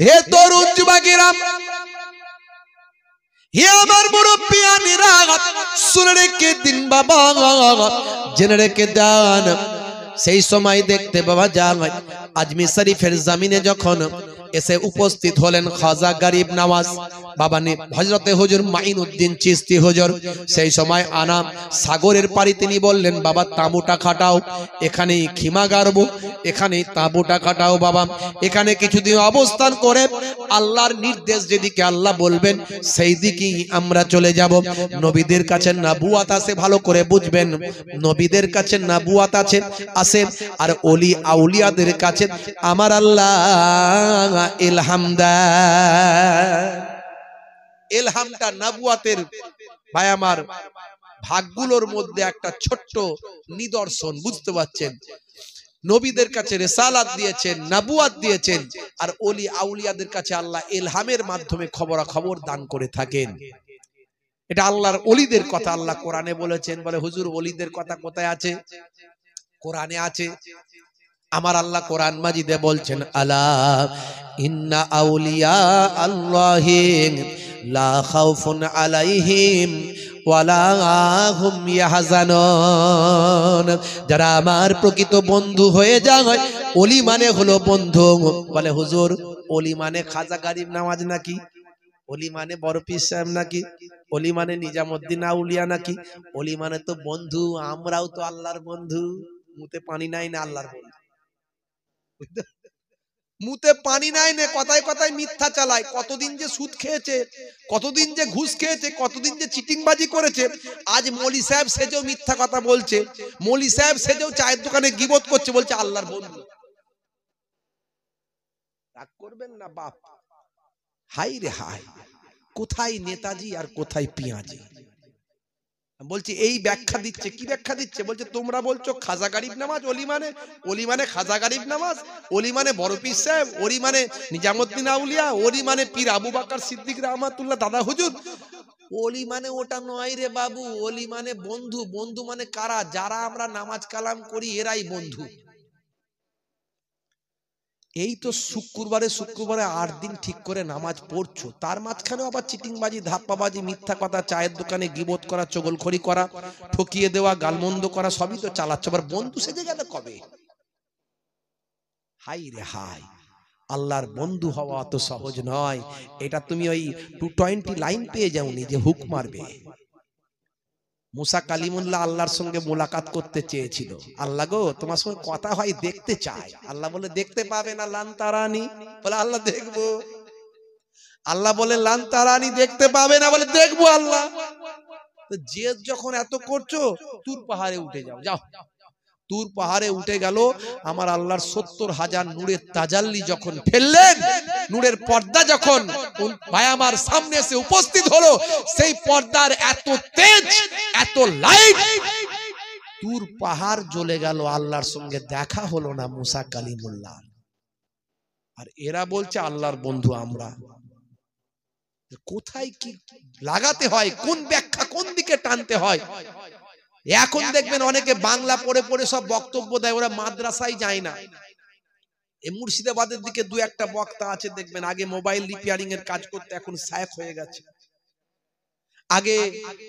হে তরুণ যুবকেরা, হে আমার মুরব্বিয়ানেরা, শুনে রেখে দিন বাবা, জেনে রেখে দেন। সেই সময় দেখতে বাবা যায় আজমির শরীফের জমিনে যখন এসে উপস্থিত হলেন খাজা গরিব নওয়াজ বাবা হযরতে হুজুর মাইনুদ্দিন চিশতি হুজুর। সেই সময় আনা সাগরের পাড়ি তিনি বললেন, বাবা তাঁবুটা খাটাও, এখানেই খিমা গাড়ব, এখানেই তাঁবুটা খাটাও বাবা, এখানে কিছুদিন অবস্থান করে আল্লাহর নির্দেশ যেদিকে আল্লাহ বলবেন সেই দিকেই আমরা চলে যাব। নবীদের কাছে নবুয়াত আছে, ভালো করে বুঝবেন, নবীদের কাছে নবুয়াত আছে আর ওলি আউলিয়াদের কাছে আমার আল্লাহ ইলহাম দেয়। ইলহামটা নবুয়াতের ভাই আমার ভাগগুলোর মধ্যে একটা ছোট্ট নিদর্শন, বুঝতে পারছেন? নবীদের কাছে রিসালাত দিয়েছেন, নবুয়াত দিয়েছেন, আর ওলি আউলিয়াদের কাছে আল্লাহ ইলহামের মাধ্যমে খবরাখবর দান করে থাকেন। এটা আল্লাহর ওলিদের কথা আল্লাহ কোরআনে বলেছেন। বলে হুজুর ওলিদের কথা কোথায় আছে? কোরআনে আছে। আমার আল্লাহ কোরআন মাজিদে বলছেন, আলা ইন্না আউলিয়া আল্লাহি লা খাউফুন আলাইহিম ওয়ালা হুম ইয়াহজানুন। যারা আমার প্রকৃত বন্ধু হয়ে যায়, ওলি মানে হলো বন্ধু। বলে হুজুর ওলি মানে খাজা গরিব নওয়াজ নাকি? ওলি মানে বড় পীর সাহেব নাকি? ওলি মানে নিজামুদ্দিন আউলিয়া নাকি? ওলি মানে তো বন্ধু, আমরাও তো আল্লাহর বন্ধু। মুতে পানি নাই না আল্লাহর বন্ধু, মুতে পানি নাই না, কথায় কথায় মিথ্যা চালায়। কতদিন যে সুদ খেয়েছে, কতদিন যে ঘুষ খেয়েছে, কতদিন যে চিটিংবাজি করেছে। আজ মৌলী সাহেব সেজেও মিথ্যা কথা বলছে, মৌলী সাহেব সেজেও চায়ের দোকানে গীবত করছে, বলছে আল্লাহর বন্ধু। রাগ করবেন না বাপ। হাই রে হাই, কোথায় নেতাজি আর কোথায় পিয়াজি? বলছি এই ব্যাখ্যা দিচ্ছে। কি ব্যাখ্যা দিচ্ছে? বলছে তোমরা বলছো খাজা গরিব নওয়াজ ওলি মানে খাজা গরিব নওয়াজ, ওলি মানে বড় পীর সাহেব, ওলি মানে নিজামুদ্দিন আউলিয়া, ওলি মানে পীর আবু বকর সিদ্দিক রহমাতুল্লাহ দাদা হুজুর। ওলি মানে ওটা নয় রে বাবু, ওলি মানে বন্ধু। বন্ধু মানে কারা? যারা আমরা নামাজ কালাম করি এরাই বন্ধু। এই তো শুক্রবারে 8 দিন ঠিক করে নামাজ পড়ছো, তার মাঝখানেও আবার চিটিংবাজি, ধাপ্পাবাজি, মিথ্যা কথা, চায়ের দোকানে গীবত করা, চগলখড়ি করা, ঠকিয়ে দেওয়া, গালমন্দ করা, সবই তো চালাচ্ছ। আবার বন্ধু সেজে গেলে কবে? হাই রে হাই, আল্লাহর বন্ধু হওয়া তো সহজ নয়। এটা তুমি ওই 220 লাইন পেয়ে যাওনি যে হুক মারবে। মুসা কালিমুল্লাহ আল্লাহর সঙ্গে মোলাকাত করতে চেয়েছিল। আল্লাহ গো তোমার সঙ্গে কথা হয়, দেখতে চাই। আল্লাহ বলে দেখতে পাবে না, লান তারানি। বলে আল্লাহ দেখবো। আল্লাহ বলে লান তারানি, দেখতে পাবে না, বলে দেখবো আল্লাহ। তো জেদ যখন এত করছো, তুর পাহাড়ে উঠে যাও। যাও তুর পাহাড়ে উঠে গেল। আমার আল্লাহর 70,000 নূরের তাজাল্লি যখন ফেললেন, নূরের পর্দা যখন ভাই আমার সামনে এসে উপস্থিত হলো, সেই পর্দার এত তেজ, এত লাইট, তুর পাহাড় জ্বলে গেল। আল্লাহর সঙ্গে দেখা হলো না মুসা কালিমুল্লাহ। আর এরা বলছে আল্লাহর বন্ধু আমরা। কোথায় কি লাগাতে হয়, কোন ব্যাখ্যা কোন দিকে টানতে হয়? এখন দেখবেন অনেকে বাংলা পড়ে পড়ে সব বক্তব্য দেয়, ওরা মাদ্রাসায় যায় না। এই মুর্শিদাবাদের দিকে 2-1টা বক্তা আছে দেখবেন, আগে মোবাইল রিপেয়ারিং এর কাজ করতে, এখন শায়েখ হয়ে গেছে। আগে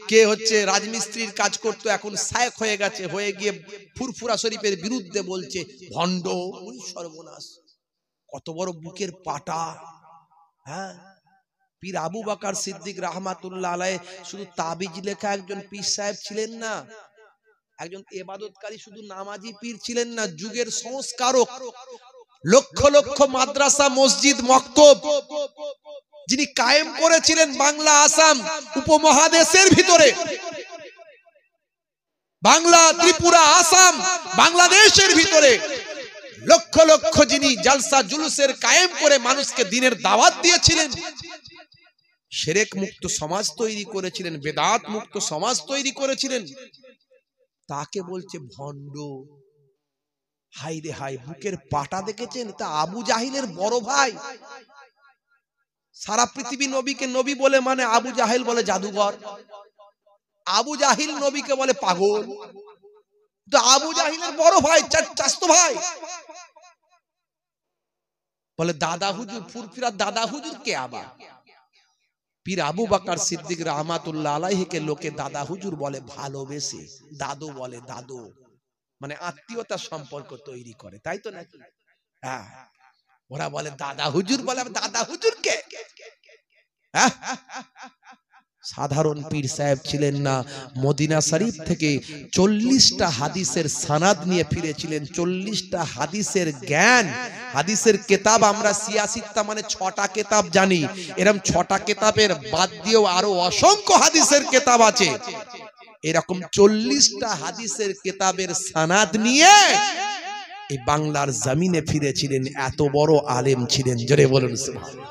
কে হচ্ছে রাজমিস্ত্রির কাজ করতো, এখন শায়েখ হয়ে গেছে, হয়ে গিয়ে ফুরফুরা শরীফের বিরুদ্ধে বলছে ভণ্ড। ওই সর্বনাশ, কত বড় বুকের পাটা। হ্যাঁ, পীর আবু বকর সিদ্দিক রহমাতুল্লাহ আলাইহি শুধু তাবিজ লেখা একজন পীর সাহেব ছিলেন না, একজন ইবাদতকারী শুধু নামাজি পীর ছিলেন না, যুগের সংস্কারক। লক্ষ লক্ষ মাদ্রাসা, মসজিদ, মক্তব যিনি কায়েম করেছিলেন বাংলা, আসাম উপমহাদেশের ভিতরে, বাংলা, ত্রিপুরা, আসাম, বাংলাদেশের ভিতরে লক্ষ লক্ষ যিনি জালসা জুলুসের কায়েম করে মানুষকে দ্বীনের দাওয়াত দিয়েছিলেন, শিরক মুক্ত সমাজ তৈরি করেছিলেন, বেদাত মুক্ত সমাজ তৈরি করেছিলেন, তাকে বলছে ভণ্ড। হাই রে হাই, বুকের পাটা দেখেছেন? তা আবু জাহিলের বড় ভাই। সারা পৃথিবী নবীকে নবী বলে মানে আবু জাহিল বলে জাদুঘর, আবু জাহিল নবীকে বলে পাগল। তো আবু জাহিলের বড় ভাই, চাচাতো ভাই। বলে দাদা হুজুর, ফুরফুরা দাদা হুজুর কে আবার? পীর আবু বকর সিদ্দিক রাহমাতুল্লাহ আলাইহিকে লোকে দাদা হুজুর বলে ভালোবেসে, দাদু বলে, দাদু মানে আত্মীয়তার সম্পর্ক তৈরি করে, তাই তো নাকি? হ্যাঁ, ওরা বলে দাদা হুজুর, বলে দাদা হুজুর কে? সাধারণ পীর সাহেব ছিলেন না, মদিনা শরীফ থেকে 40টা হাদিসের সনদ নিয়ে ফিরেছিলেন। 40টা হাদিসের জ্ঞান, হাদিসের কিতাব আমরা সিয়াসিত্তা মানে 6টা কিতাব জানি, এরকম 6টা কিতাবের বাদ দিয়েও আরো অসংখ্য হাদিসের কিতাব আছে। এরকম 40টা হাদিসের কিতাবের সনদ নিয়ে এই বাংলার জমিনে ফিরেছিলেন। এত বড় আলেম ছিলেন, জোরে বলুন সুবহানাল্লাহ।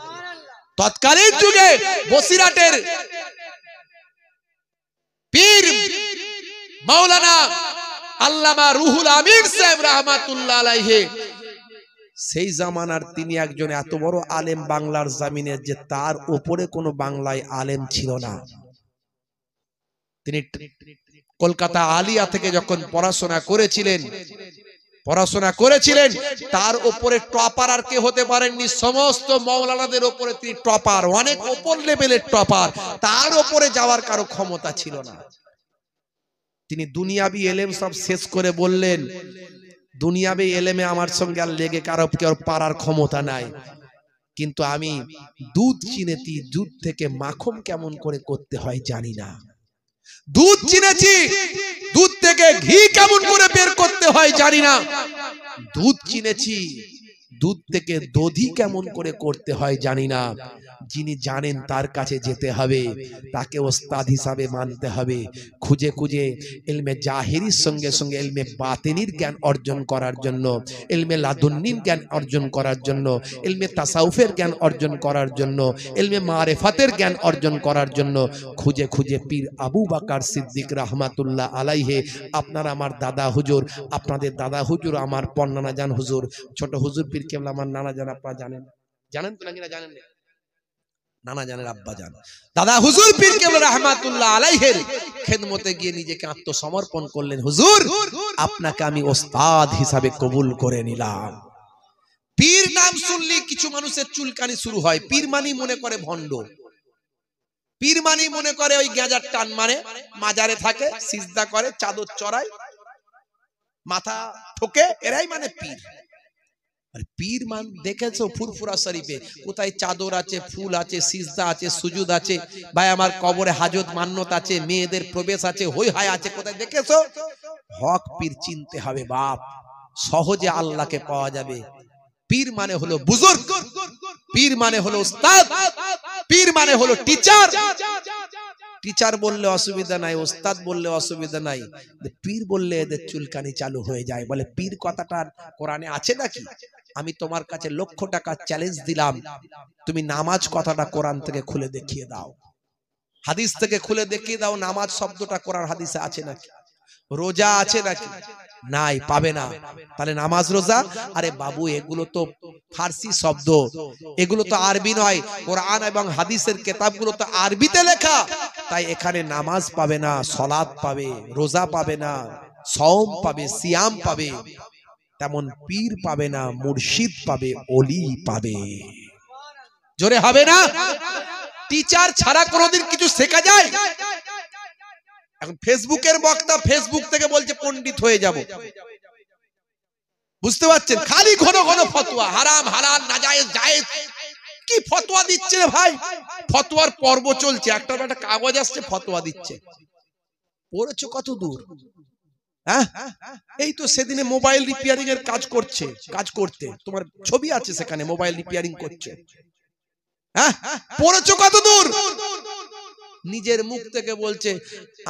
তৎকালীন যুগে বসিরাটের পীর মাওলানা আল্লামা রুহুল আমিন সাহেব রাহমাতুল্লাহ আলাইহি, সেই জামানার তিনি একজন এত বড় আলেম বাংলার জমিনে যে তার উপরে কোনো বাংলায় আলেম ছিল না। তিনি কলকাতা আলিয়া থেকে যখন পড়াশোনা করেছিলেন তার উপরে টপার আর কে হতে পারেননি। সমস্ত মাওলানাদের উপরে তিনি টপার, অনেক উপর লেভেলের টপার, তার উপরে যাওয়ার কারো ক্ষমতা ছিল না। তিনি দুনিয়াবি এলেম সব শেষ করে বললেন, দুনিয়াবি এলেমে আমার সঙ্গে আর লেগে কারো কেউ পারার ক্ষমতা নাই, কিন্তু আমি দুধ চিনেছি, দুধ থেকে মাখন কেমন করে করতে হয় জানি না। দুধ চিনেছি, দুধ থেকে ঘি কেমন করে বের করতে হয় জানি না। দুধ চিনেছি, দুধ থেকে দধি কেমন করে করতে হয় জানি না। যিনি জানেন তার কাছে যেতে হবে, তাকে ওস্তাদ হিসাবে মানতে হবে। খুঁজে খুঁজে ইলমে জাহিরির সঙ্গে সঙ্গে ইলমে বাতিনির জ্ঞান অর্জন করার জন্য, ইলমে লাদুন্নির জ্ঞান অর্জন করার জন্য, ইলমে তাসাউফের জ্ঞান অর্জন করার জন্য, ইলমে মারিফাতের জ্ঞান অর্জন করার জন্য খুঁজে খুঁজে পীর আবু বকর সিদ্দিক রাহমাতুল্লাহ আলাইহি, আপনার আমার দাদা হুজুর, আপনাদের দাদা হুজুর আমার পন্নানা জান হুজুর, ছোট হুজুর পীর কেবলা আমার নানা জান, আপনারা জানেন তো নাকি না জানেন না? নানা জানের আব্বা জান দাদা হুজুর পীর কেবলা রাহমাতুল্লাহ আলাইহির খেদমতে গিয়ে নিজেকে আত্মসমর্পণ করলেন। হুজুর, আপনাকে আমি ওস্তাদ হিসাবে কবুল করে নিলাম। পীর নাম শুনলে কিছু মানুষের চুলকানি শুরু হয়। পীর মানি মনে করে ভণ্ড, পীর মানি মনে করে ওই গেঁজার টান মারে, মাজারে থাকে, সিজদা করে, চাদর চড়ায়, মাথা ঠোকে, এরাই মানে পীর। পীর মান দেখেছো ফুরফুরা শরীফে কোথায় চাদর আছে, ফুল আছে, সিজদা আছে, সুজুদ আছে, ভাই আমার কবরে হাজত মান্নত আছে, মেয়েদের প্রবেশ আছে, হই হায় আছে, কোথায় দেখেছো? হক পীর চিনতে হবে বাপ, সহজে আল্লাহকে পাওয়া যাবে। পীর মানে হলো বুজুর্গ, পীর মানে হলো উস্তাদ, পীর মানে হলো টিচার। টিচার বললে অসুবিধা নাই, ওস্তাদ বললে অসুবিধা নাই, পীর বললে এদের চুলকানি চালু হয়ে যায়। বলে পীর কথাটা কোরআনে আছে নাকি? আমি তোমার কাছে লক্ষ টাকা চ্যালেঞ্জ দিলাম, তুমি নামাজ কথাটা কোরআন থেকে খুলে দেখিয়ে দাও, হাদিস থেকে খুলে দেখিয়ে দাও। নামাজ শব্দটা কোরআন হাদিসে আছে নাকি? রোজা আছে নাকি? নাই, পাবে না। তাহলে নামাজ রোজা, আরে বাবু এগুলো তো ফার্সি শব্দ, এগুলো তো আরবি নয়। কোরআন এবং হাদিসের কিতাবগুলো তো আরবিতে লেখা, তাই এখানে নামাজ পাবে না, সালাত পাবে, রোজা পাবে না, সওম পাবে, সিয়াম পাবে। তেমন পীর পাবে না, মুর্শিদ পাবে, ওলি পাবে। জোরে হবে না? টিচার ছাড়া কোনোদিন কিছু শেখা যায়? এখন ফেসবুকের বক্তা ফেসবুক থেকে বলছে পণ্ডিত হয়ে যাব, বুঝতে পারছেন? খালি ঘন ঘন ফতোয়া, হারাম হালাল নাজায়েজ জায়েজ, কি ফতোয়া দিচ্ছে রে ভাই? ফতোয়ার পর্ব চলছে, একটা কাগজ আসছে, ফতোয়া দিচ্ছে। পড়েছো কত দূর? হ্যাঁ, এই তো সেদিনে মোবাইল রিপেয়ারিং এর কাজ করতে তোমার ছবি আছে সেখানে, মোবাইল রিপেয়ারিং করছে। হ্যাঁ, পড়েছো কত দূর? নিজের মুখ থেকে বলছে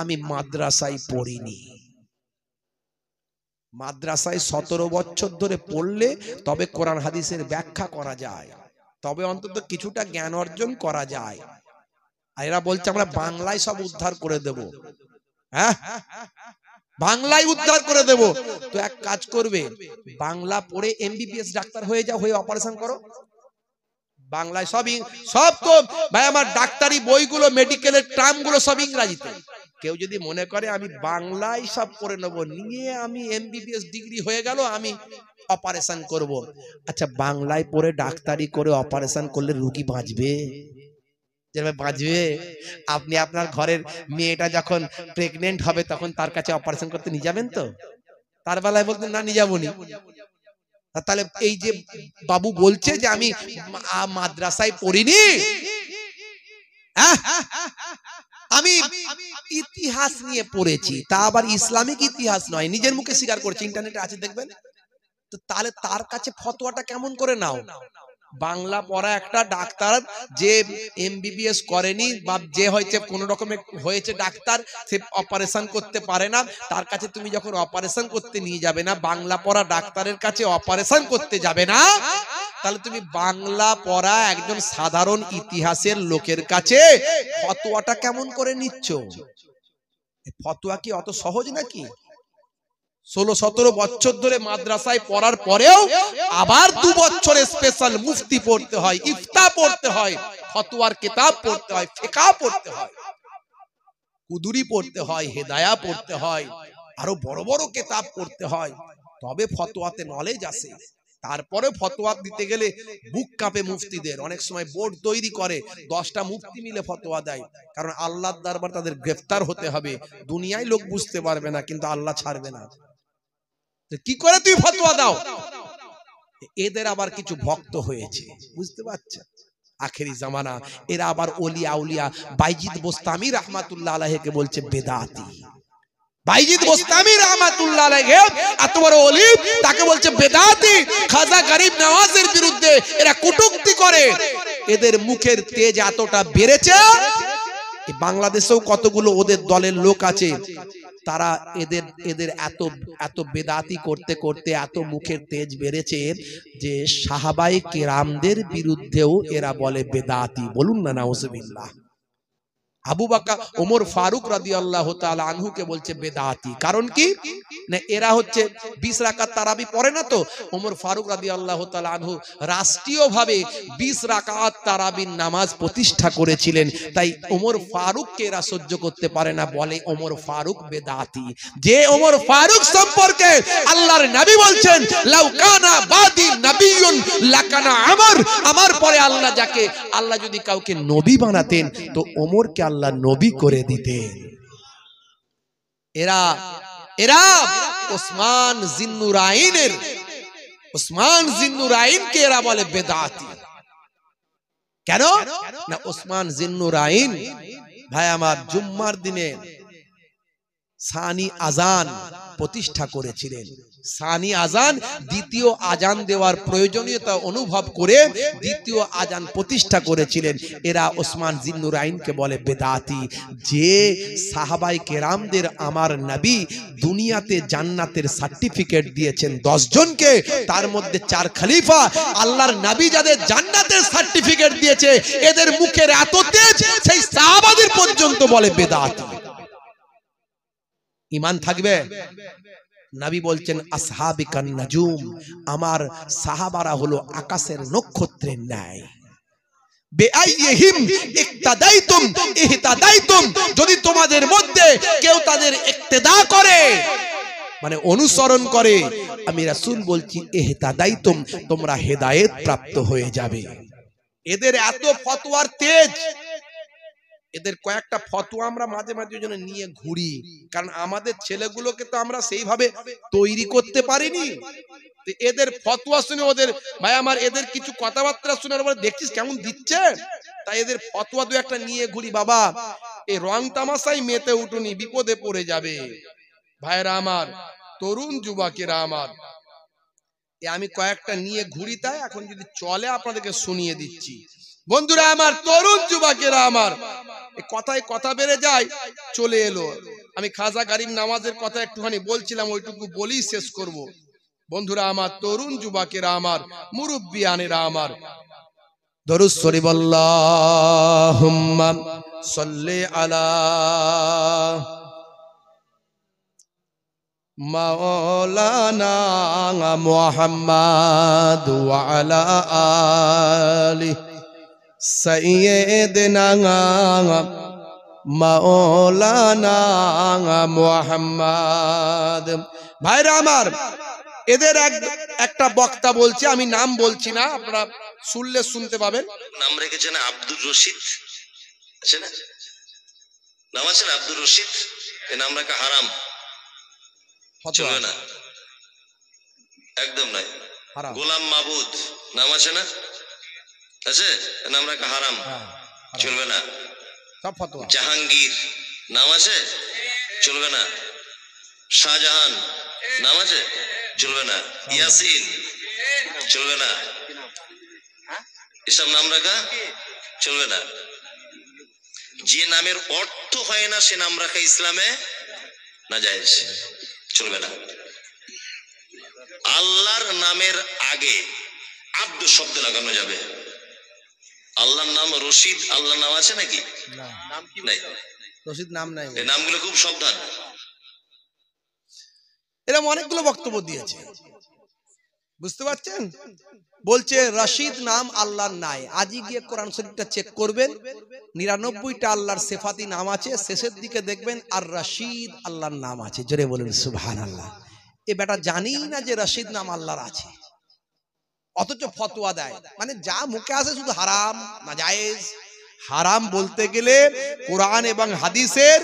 আমি মাদ্রাসায় পড়িনি। মাদ্রাসায় 17 বছর ধরে পড়লে তবে কোরআন হাদিসের ব্যাখ্যা করা যায়, তবে অন্তত কিছুটা জ্ঞান অর্জন করা যায়। আর এরা বলছে আমরা বাংলায় সব উদ্ধার করে দেব। হ্যাঁ, বাংলায় উদ্ধার করে দেব। তো এক কাজ করবে, বাংলা পড়ে এমবিবিএস ডাক্তার হয়ে যাও, হয়ে অপারেশন করো। বাংলায় সব তো ভাই আমার ডাক্তারি বইগুলো, মেডিকেলের টার্মগুলো সব ইংরেজিতে। কেউ যদি মনে করে আমি বাংলায় সব পড়ে নেব, নিয়ে আমি এমবিবিএস ডিগ্রি হয়ে গেল, আমি অপারেশন করব। আচ্ছা, বাংলায় পড়ে ডাক্তারি করে অপারেশন করলে রোগী বাঁচবে? যেভাবে বাঁচবে, আপনি আপনার ঘরের মেয়েটা যখন প্রেগনেন্ট হবে তখন তার কাছে অপারেশন করতে নিয়ে যাবেন তো? তার বেলায় বলতেন না, নিয়ে যাবো নি। তাহলে এই যে বাবু বলছে যে আমি মাদ্রাসায় পড়িনি, আমি ইতিহাস নিয়ে পড়েছি, তা আবার ইসলামিক ইতিহাস নয়, নিজের মুখে স্বীকার করছে, ইন্টারনেটে আছে দেখবেন। তো তাহলে তার কাছে ফতোয়াটা কেমন করে নাও? বাংলা পড়া একটা ডাক্তার যে এমবিবিএস করেনি বা যে হয়েছে কোন রকমে হয়েছে ডাক্তার, সে অপারেশন করতে পারে না, তার কাছে তুমি যখন অপারেশন করতে নিয়ে যাবে না, বাংলা পড়া ডাক্তারের কাছে অপারেশন করতে যাবে না, তাহলে তুমি বাংলা পড়া একজন সাধারণ ইতিহাসের লোকের কাছে ফতোয়াটা কেমন করে নিচ্ছ? ফতোয়া কি অত সহজ নাকি? 16-17 বছর ধরে মাদ্রাসায় পড়ার পরেও আবার 2 বছরে স্পেশাল মুফতি পড়তে হয়, ইফতা পড়তে হয়, ফতোয়ার কিতাব পড়তে হয়, ফিকহ পড়তে হয়, কুদুরি পড়তে হয়, হেদায়া পড়তে হয়, আরো বড় বড় কিতাব পড়তে হয়, তবে ফতোয়াতে নলেজ আসে। তারপরে ফতোয়া দিতে গেলে বুক কাঁপে মুফতিদের। অনেক সময় বোর্ড তৈরি করে, 10টা মুফতি মিলে ফতোয়া দেয়, কারণ আল্লাহর দরবার তাদের গ্রেফতার হতে হবে। দুনিয়ায় লোক বুঝতে পারবে না, কিন্তু আল্লাহ ছাড়বে না। কি করে তুই ফতোয়া দাও? এদের আবার কিছু ভক্ত হয়েছে, বুঝতে পারছেন? আখেরি জামানা, এরা আবার ওলি আউলিয়া বাইজিদ বোস্তামি রাহমাতুল্লাহ আলাইহিকে বলছে বেদাতি। বাইজিদ বোস্তামি রাহমাতুল্লাহ আলাইহি এত বড় ওলি, তাকে বলছে বেদাতি। খাজা গরিব নওয়াজের বিরুদ্ধে এরা কটূক্তি করে। এদের মুখের তেজ এতটা বেড়েছে, বাংলাদেশেও কতগুলো ওদের দলের লোক আছে, তারা এদের এত বেদাতি করতে করতে এত মুখের তেজ বেড়েছে যে সাহাবায়ে কেরামদের বিরুদ্ধেও এরা বলে বেদাতি। বলুন না নাউজুবিল্লাহ। আবু বকর ওমর ফারুক রাদিয়াল্লাহু তাআলা আনহুকে বলছে বেদাতি। কারণ কি না, এরা হচ্ছে 20 রাকাত তারাবি পড়ে না তো। ওমর ফারুক রাদিয়াল্লাহু তাআলা আনহু রাষ্ট্রীয়ভাবে 20 রাকাত তারাবির নামাজ প্রতিষ্ঠা করেছিলেন, তাই ওমর ফারুককে এরা সহ্য করতে পারে না, বলে ওমর ফারুক বেদাতি। যে ওমর ফারুক সম্পর্কে আল্লাহর নবী বলছেন লাউ কানা বাদি নবিয়্যুন লাকানা আমর, আমার পরে আল্লাহ যদি কাউকে নবী বানাতেন তো ওমরকে আল্লাহ নবী করে দিতেন। এরা ওসমান জিন্নুরাইনকে এরা বলে বেদাতি। কেন না, ওসমান জিন্নুরাইন ভাই আমার জুম্মার দিনে সানি আজান প্রতিষ্ঠা করেছিলেন। সানি আজান, দ্বিতীয় আজান দেওয়ার প্রয়োজনীয়তা অনুভব করে দ্বিতীয় আজান প্রতিষ্ঠা করেছিলেন। এরা ওসমান জিন্নুরাইনকে বলে বেদাতি। যে সাহাবায়ে কেরামদের আমার নবী দুনিয়াতে জান্নাতের সার্টিফিকেট দিয়েছেন 10 জনকে, তার মধ্যে 4 খলিফা, আল্লাহর নবী যাদের জান্নাতের সার্টিফিকেট দিয়েছে, এদের মুখের এত তেজ সেই সাহাবাদের পর্যন্ত বলে বেদাতি। ঈমান থাকবে? নবী বলছেন আসহাবিকান নাজুম, আমার সাহাবারা হলো আকাশের নক্ষত্রের ন্যায়। বেআইহিম ইক্তাদাইতুম ইহতাদাইতুম, যদি তোমাদের মধ্যে কেউ তাদের ইক্তেদা করে মানে অনুসরণ করে, আমি রাসূল বলছি ইহতাদাইতুম, তোমরা হেদায়েত প্রাপ্ত হয়ে যাবে। এদের এত ফতোয়ার তেজ, এদের কয়েকটা ফতোয়া আমরা মাঝে মাঝে জন্য নিয়ে ঘুরি, কারণ আমাদের ছেলেগুলোকে তো আমরা সেইভাবে তৈরি করতে পারিনি। এদের ফতোয়া শুনে ওদের ভাই আমার এদের কিছু কথাবার্তা শুনে দেখছিস কেমন দিচ্ছে, তাই এদের ফতোয়া দু একটা নিয়ে ঘুরি। বাবা, এই রং তামাশাই মেতে উঠুনি, বিপদে পড়ে যাবে। ভাইরা আমার, তরুণ যুবকেরা আমার, আমি কয়েকটা নিয়ে ঘুরি, তাই এখন যদি চলে আপনাদেরকে শুনিয়ে দিচ্ছি। বন্ধুরা আমার, তরুণ যুবকেরা আমার, কথায় কথা বেড়ে যায়, চলে এলো। আমি খাজা গরিব নওয়াজের কথা একটুখানি বলছিলাম, ওইটুকু বলি শেষ করব। বন্ধুরা আমার, তরুণ যুবকেরা আমার, মুরব্বিয়ানেরা আমার, দরুদ শরীফ আল্লাহুম্মা সাল্লি আলা মাওলানা মুহাম্মাদ ওয়া আলা আলিহি সাইয়্যিদিনা মাওলানা মুহাম্মাদ। ভাইরা আমার, এদের একটা বক্তা বলছে, আমি নাম বলছি না, আপনারা শুনলে শুনতে পাবেন। নাম রেখেছেন আব্দুর রশিদ, আছে না? নাম আছে না আব্দুর রশিদ? এই নাম রাখা হারাম, চলবে না, একদম নাই। গোলাম মাবুদ নাম আছে না? আছে, নাম রাখা হারাম, চলবে না। জাহাঙ্গীর নাম আছে, চলবে না। শাহজাহান নাম আছে, চলবে না। ইয়াসিন চলবে না, এসব নাম রাখা চলবে না। যে নামের অর্থ হয় না সে নাম রাখা ইসলামে নাজায়েজ, চলবে না। আল্লাহর নামের আগে আব্দু শব্দ লাগানো যাবে। আল্লাহর নাম রশিদ, আল্লাহর নাম আছে নাকি? নাই, রশিদ নাম নাই। এই নামগুলো খুব সাবধান। এরকম অনেকগুলো বক্তব্য দিয়েছে, বুঝতে পারছেন? বলছে রশিদ নাম আল্লাহর নাই। আজই গিয়ে কোরআন শরীফটা চেক করবেন, 99টা আল্লাহর সিফাতি নাম আছে, শেষের দিকে দেখবেন আর রশিদ আল্লাহর নাম আছে। জোরে বলুন সুবহানাল্লাহ। এ বেটা জানি না যে রশিদ নাম আল্লাহর আছে, অথচ ফতোয়া দেয়। মানে যা মুখে আসে শুধু হারাম, নাজায়েজ। হারাম বলতে গেলে কোরআন এবং হাদিসের,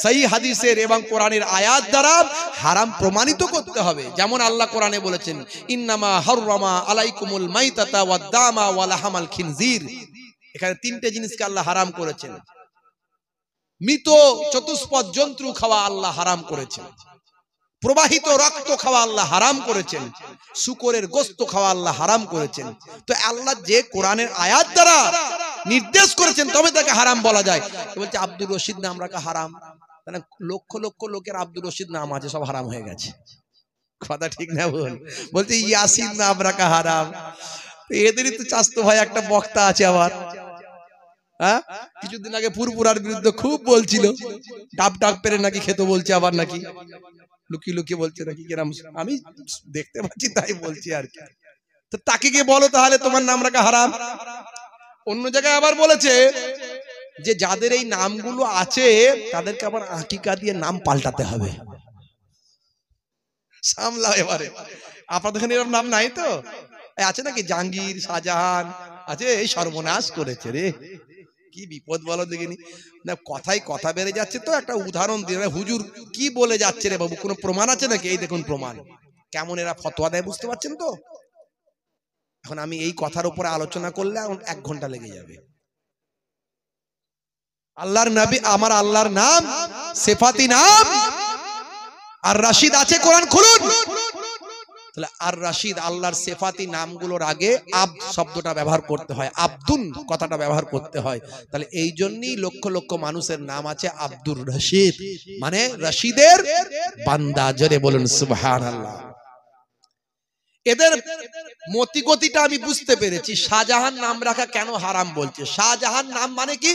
সহি হাদিসের এবং কোরআনের আয়াত দ্বারা হারাম প্রমাণিত করতে হবে। যেমন আল্লাহ কোরআনে বলেছেন, ইন্নামা হাররামা আলাইকুমুল মাইতাতা ওয়াদ দামা ওয়া লাহামাল খিনজির। এখানে তিনটে জিনিসকে আল্লাহ হারাম করেছেন। মৃত চতুষ্পদ জন্তু খাওয়া আল্লাহ হারাম করেছেন, প্রবাহিত রক্ত খাওয়া আল্লাহ হারাম করেছেন, শুকরের গোশত খাওয়া আল্লাহ হারাম করেছেন। তো আল্লাহ যে কোরআনের আয়াত দ্বারা নির্দেশ করেছেন তবে তাকে হারাম বলা যায়। বলছে আব্দুর রশিদ নাম রাখা হারাম, মানে লক্ষ লক্ষ লোকের আব্দুর রশিদ নাম আছে, সব হারাম হয়ে গেছে। কথা ঠিক না বল? বলছে ইয়াসিন নাম রাখা হারাম। এদেরই তো চাস্তো ভাই একটা বক্তা আছে আবার, হ্যাঁ, কিছুদিন আগে পুরপুরার বিরুদ্ধে খুব বলছিল, ডাব ডাব পেরে নাকি খেতে বলছে, আবার নাকি লুকিয়ে লুকিয়ে বলছে নাকি, কিরম আমি দেখতে পাচ্ছি তাই বলছি আর কি। তো তাকে গিয়ে বলো তাহলে তোমার নাম রাখা হারাম। অন্য জায়গায় আবার বলেছে যে যাদের এই নামগুলো আছে তাদেরকে আবার আকিকা দিয়ে নাম পাল্টাতে হবে। সামলাও এবারে, আপনাদের এখানে এরকম নাম নাই তো? আছে নাকি জাহাঙ্গীর, শাহজাহান আছে? এই সর্বনাশ করেছে রে, কি বিপদ বলো দেখিনি। না কথাই কথা বেড়ে যাচ্ছে। তো একটা উদাহরণ দিয়ে, হুজুর কি বলে যাচ্ছে রে বাবু, কোনো প্রমাণ আছে নাকি? এই দেখুন প্রমাণ। কেমন এরা ফতোয়া দেয়, বুঝতে পারছেন তো? এখন আমি এই কথার উপরে আলোচনা করলে 1 ঘন্টা লেগে যাবে। আল্লাহর নবী, আমার আল্লাহর নাম সিফাতি নাম আর রশিদ আছে, কোরআন খুলুন। তাহলে আর রশিদ আল্লাহর সিফাতি নামগুলোর আগে আব্দ শব্দটা ব্যবহার করতে হয়, আব্দুন কথাটা ব্যবহার করতে হয়। তাহলে এই জন্যই লক্ষ লক্ষ মানুষের নাম আছে আব্দুর রশিদ, মানে রশিদের বান্দা। জোরে বলুন সুবহানাল্লাহ। এদের মতিগতিটা আমি বুঝতে পেরেছি। শাহজাহান নাম রাখা কেন হারাম বলছে? শাহজাহান নাম মানে কি,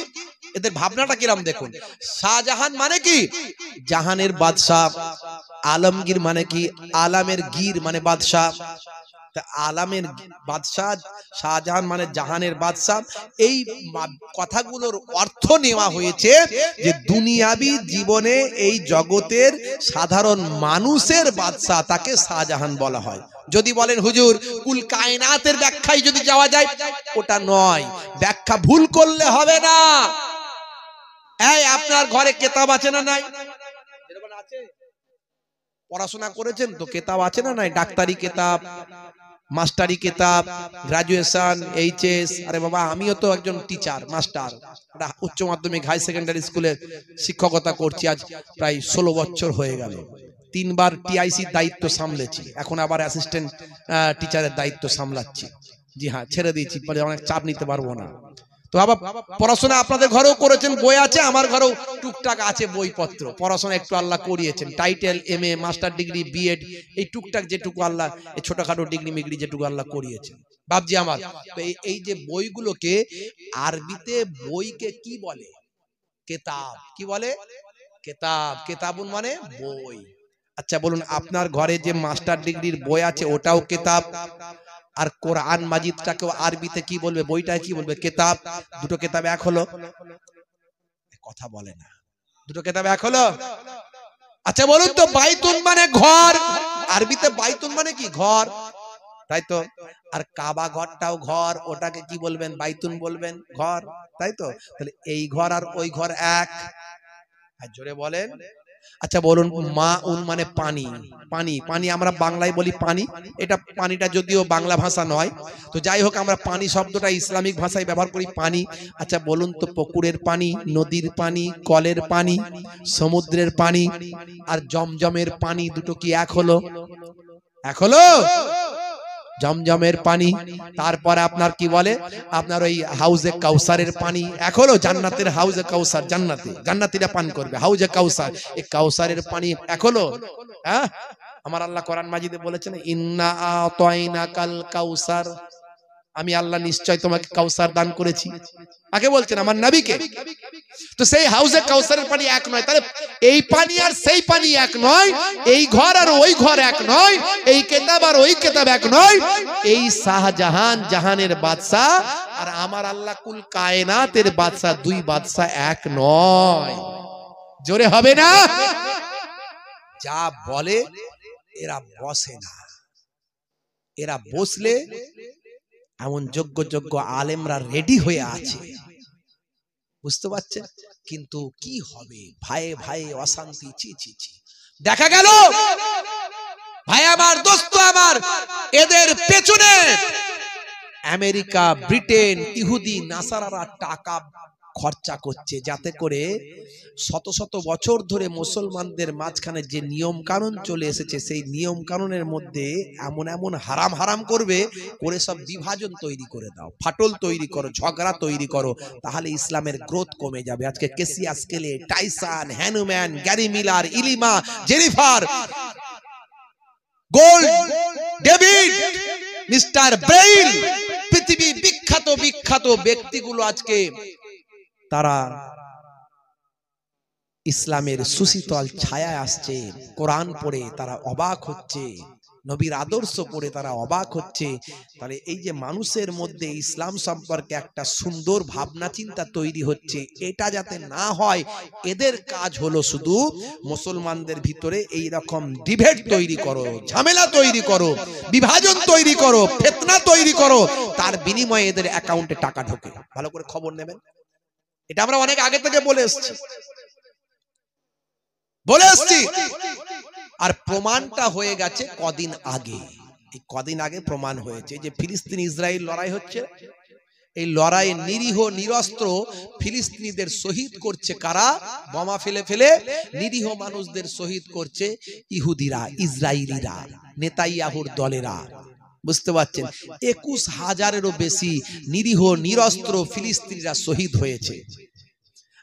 এদের ভাবনাটা কিরাম দেখুন। শাহজাহান মানে কি? জাহানের বাদশাহ। আলমগীর মানে কি? আলামের গীর মানে বাদশাহ। আলামের বাদশাহ, শাহজাহান মানে জাহানের বাদশাহ। এই কথাগুলোর অর্থ নেওয়া হয়েছে যে দুনিয়াবি জীবনে এই জগতের সাধারণ মানুষের বাদশাহ, তাকে শাহজাহান বলা হয়। যদি বলেন হুজুর কুল কায়নাতের ব্যাখ্যায় যদি যাওয়া যায়, ওটা নয়, ব্যাখ্যা ভুল করলে হবে না। এই আপনার ঘরে কিতাব আছে না নাই? পড়াশোনা করেছেন তো, কিতাব আছে না নাই? ডাক্তারি কিতাব, মাস্টারি কিতাব, গ্রাজুয়েশন, এইচএস। আরে বাবা, আমিও তো একজন টিচার, মাস্টার, উচ্চ মাধ্যমিক হাই সেকেন্ডারি স্কুলে শিক্ষকতা করছি, আজ প্রায় 16 বছর হয়ে গেল। 3 বার টিআইসি দায়িত্ব সামলেছি, এখন আবার অ্যাসিস্ট্যান্ট টিচারের দায়িত্ব সামলাচ্ছি। জি হ্যাঁ, ছেড়ে দিয়েছি, অনেক চাপ নিতে পারবো না। তো আবার পড়াশোনা আপনাদের ঘরেও করেছেন, বই আছে, আমার ঘরেও টুকটাক আছে বইপত্র। পড়াশোনা একটু আল্লাহ করিয়েছেন, title, MA, master degree, BEd, এই টুকটাক যেটুকু আল্লাহ, এই ছোটখাটো ডিগ্রি মিগ্রি যেটুকু আল্লাহ করিয়েছেন বাবজি আমার। তো এই যে বইগুলোকে আরবিতে বইকে কি বলে? কেতাব। কি বলে? কেতাব। কেতাবুন মানে বই। আচ্ছা বলুন, আপনার ঘরে যে মাস্টার ডিগ্রির বই আছে ওটাও কেতাব, আর কোরআন মাজিদটাকেও আরবিতে কি বলবে? বইটাকে কি বলবে? কেতাব। দুটো কেতাব এক হলো? কথা বলে না। দুটো কেতাব এক হলো? আচ্ছা বলুন তো, বাইতুন মানে ঘর, আরবিতে বাইতুন মানে কি? ঘর, তাই তো। আর কাবা ঘরটাও ঘর, ওটাকে কি বলবেন? বাইতুন বলবেন, ঘর, তাই তো। তাহলে এই ঘর আর ওই ঘর এক। আর জোরে বলেন। আচ্ছা বলুন, মা উন মানে পানি, পানি, পানি আমরা বাংলায় বলি পানি, এটা পানিটা যদিও বাংলা ভাষা নয়, তো যাই হোক আমরা পানি শব্দটা ইসলামিক ভাষায় ব্যবহার করি, পানি। আচ্ছা বলুন তো, পুকুরের পানি, নদীর পানি, কলের পানি, সমুদ্রের পানি আর জমজমের পানি দুটো কি এক হলো? এক হলো? জমজমের পানি, তারপরে আপনার কি বলে, আপনার ওই হাউজে কাউসারের পানি এক হলো? জান্নাতের হাউজে কাউসার, জান্নাতে জান্নাতীরা পান করবে হাউজে কাউসার, এই কাউসারের পানি এক হলো? হ্যাঁ, আমার আল্লাহ কোরআন মাজিদে বলেছেন, ইন্না আতাইনাকাল কাউসার, আমি আল্লাহ নিশ্চয় তোমাকে কাউসার দান করেছি। কাকে বলছেন? আমার নবীকে। তো সেই হাউজে কাউসারের পানি এক নয়, তাহলে এই পানি আর সেই পানি এক নয়, এই ঘর আর ওই ঘর এক নয়, এই কিতাব আর ওই কিতাব এক নয়, এই শাহজাহান জাহানের বাদশা আর আমার আল্লাহ কুল কায়নাতের বাদশা, দুই বাদশা এক নয়। জোরে হবে না? যা বলে এরা বসে না, এরা বসলে এমন যোগ্য যোগ্য আলেমরা রেডি হয়ে আছে, বুঝতে পারছেন? কিন্তু কি হবে, ভাইয়ে ভাইয়ে অশান্তি, চি চি চি। দেখা গেল ভাই আমার, দোস্ত আমার, এদের পেছনে আমেরিকা, ব্রিটেন, ইহুদি, নাসারারা টাকা খরচা করছে, যাতে করে শত শত বছর ধরে মুসলমানদের মাঝখানে যে নিয়ম কানুন চলে এসেছে, সেই নিয়ম কানুনের মধ্যে এমন এমন হারাম হারাম করবে, করে সব বিভাজন তৈরি করে দাও, ফাটল তৈরি করো, ঝগড়া তৈরি করো, তাহলে ইসলামের গ্রোথ কমে যাবে। আজকে কেসিয়াস কেলে, টাইসন, হ্যানুম্যান, গ্যারি মিলার, ইলিমা, Jennifer, Gold, David, mister Braille, পৃথিবী বিখ্যাত বিখ্যাত ব্যক্তিগুলো আজকে তারা ইসলামের সুশীতল ছায়ায় আসছে, কোরআন পড়ে তারা অবাক হচ্ছে, নবীর আদর্শ পড়ে তারা অবাক হচ্ছে। তাহলে এই যে মানুষের মধ্যে ইসলাম সম্পর্কে একটা সুন্দর ভাবনা চিন্তা তৈরি হচ্ছে, এটা যাতে না হয়, এদের কাজ হলো শুধু মুসলমানদের ভিতরে এই রকম ডিবেট তৈরি করো, ঝামেলা তৈরি করো, বিভাজন তৈরি করো, ফিতনা তৈরি করো, তার বিনিময়ে এদের অ্যাকাউন্টে টাকা ঢোকে। ভালো করে খবর নেবেন, এটা আমরা অনেক আগে থেকে বলে এসেছি, আর প্রমাণটা হয়ে গেছে কদিন আগে। এই কদিন আগে প্রমাণ হয়েছে যে ফিলিস্তিন ইসরায়েল লড়াই হচ্ছে, এই লড়াইয়ে নিরীহ নিরস্ত্র ফিলিস্তিনিদের শহীদ করছে কারা? বোমা ফেলে ফেলে নিরীহ মানুষদের শহীদ করছে ইহুদিরা, ইসরায়েলিরা, নেতাইয়াহুর দলেরা। বুঝতে পারছেন? 21,000-এরও বেশি নিরীহ নিরস্ত্র ফিলিস্তিনিরা শহীদ হয়েছে।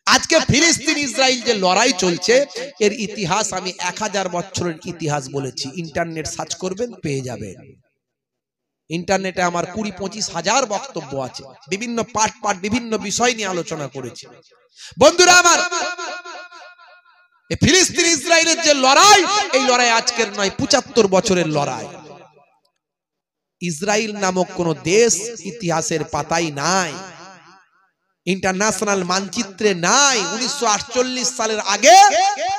আজকে ফিলিস্তিন ইসরায়েল যে লড়াই চলছে, এর ইতিহাস আমি 1000 বছরের ইতিহাস বলেছি, ইন্টারনেট সার্চ করবেন পেয়ে যাবেন। ইন্টারনেটে আমার 20-25 হাজার বক্তব্য আছে, বিভিন্ন পার্ট পার্ট বিভিন্ন বিষয় নিয়ে আলোচনা করেছি। বন্ধুরা আমার, এই ফিলিস্তিন ইসরায়েলের যে লড়াই, এই লড়াই আজকের নয়, 75 বছরের লড়াই। ইসরায়েল নামক কোন দেশ ইতিহাসের পাতায় নাই, ইন্টারন্যাশনাল মানচিত্রে নাই। 1948 সালের আগে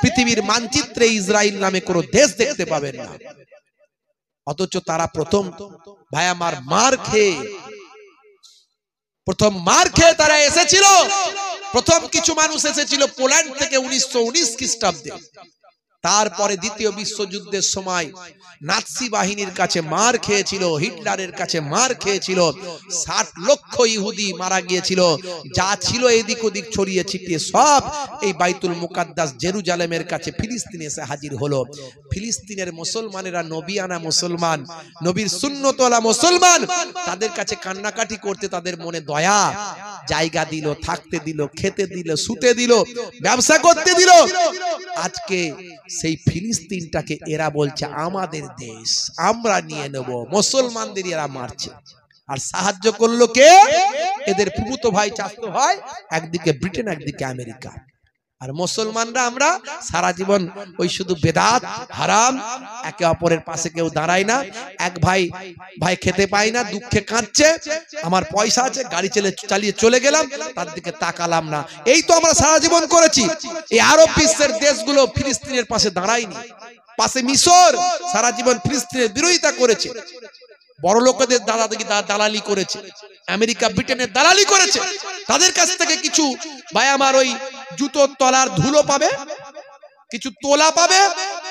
পৃথিবীর মানচিত্রে ইসরায়েল নামে কোন দেশ দেখতে পাবেন না। অথচ তারা প্রথম, ভাই আমার, প্রথম মার খেয়ে তারা এসেছিল। প্রথম কিছু মানুষ এসেছিল পোল্যান্ড থেকে 1919 খ্রিস্টাব্দে। তারপরে দ্বিতীয় বিশ্বযুদ্ধের সময় নাৎসি বাহিনীর কাছে মার খেয়েছিল, হিটলারের কাছে মার খেয়েছিল, 60 লক্ষ ইহুদি মারা গিয়েছিল। যা ছিল এদিক ওদিক ছড়িয়ে ছিটিয়ে সব এই বাইতুল মুকাদ্দাস জেরুজালেমের কাছে ফিলিস্তিনে এসে হাজির হলো। ফিলিস্তিনের মুসলমানেরা নবিয়ানা মুসলমান, নবীর সুন্নতওয়ালা মুসলমান, তাদের কাছে কান্নাকাটি করতে তাদের মনে দয়া, জায়গা দিল, থাকতে দিল, খেতে দিল, শুতে দিল, ব্যবসা করতে দিল। আজকে সেই ফিলিস্তিনটাকে এরা বলছে আমাদের দেশ, আমরা নিয়ে নেব। মুসলমানদের এরা মারছে, আর সাহায্য করলো কে? এদের ফুফুতো ভাই, চাচতো ভাই, একদিকে ব্রিটেন, একদিকে আমেরিকা। আর মুসলমানরা আমরা সারা জীবন ওই শুধু বেদাত, হারাম, একে অপরের পাশে কেউ দাঁড়ায় না। এক ভাই খেতে পায় না, দুঃখে কাঁদছে, আমার পয়সা আছে, গাড়ি চালিয়ে চলে গেলাম, তার দিকে তাকালাম না। এই তো আমরা সারা জীবন করেছি। এই আরব বিশ্বের দেশগুলো ফিলিস্তিনের পাশে দাঁড়ায়নি। পাশে মিশর সারা জীবন ফিলিস্তিনের বিরোধিতা করেছে, বড় লোকদের দালালি করেছে, আমেরিকা ব্রিটেনের দালালি করেছে, তাদের কাছ থেকে কিছু ভাই আমার ওই জুতোর তলার ধুলো পাবে, কিছু তোলা পাবে,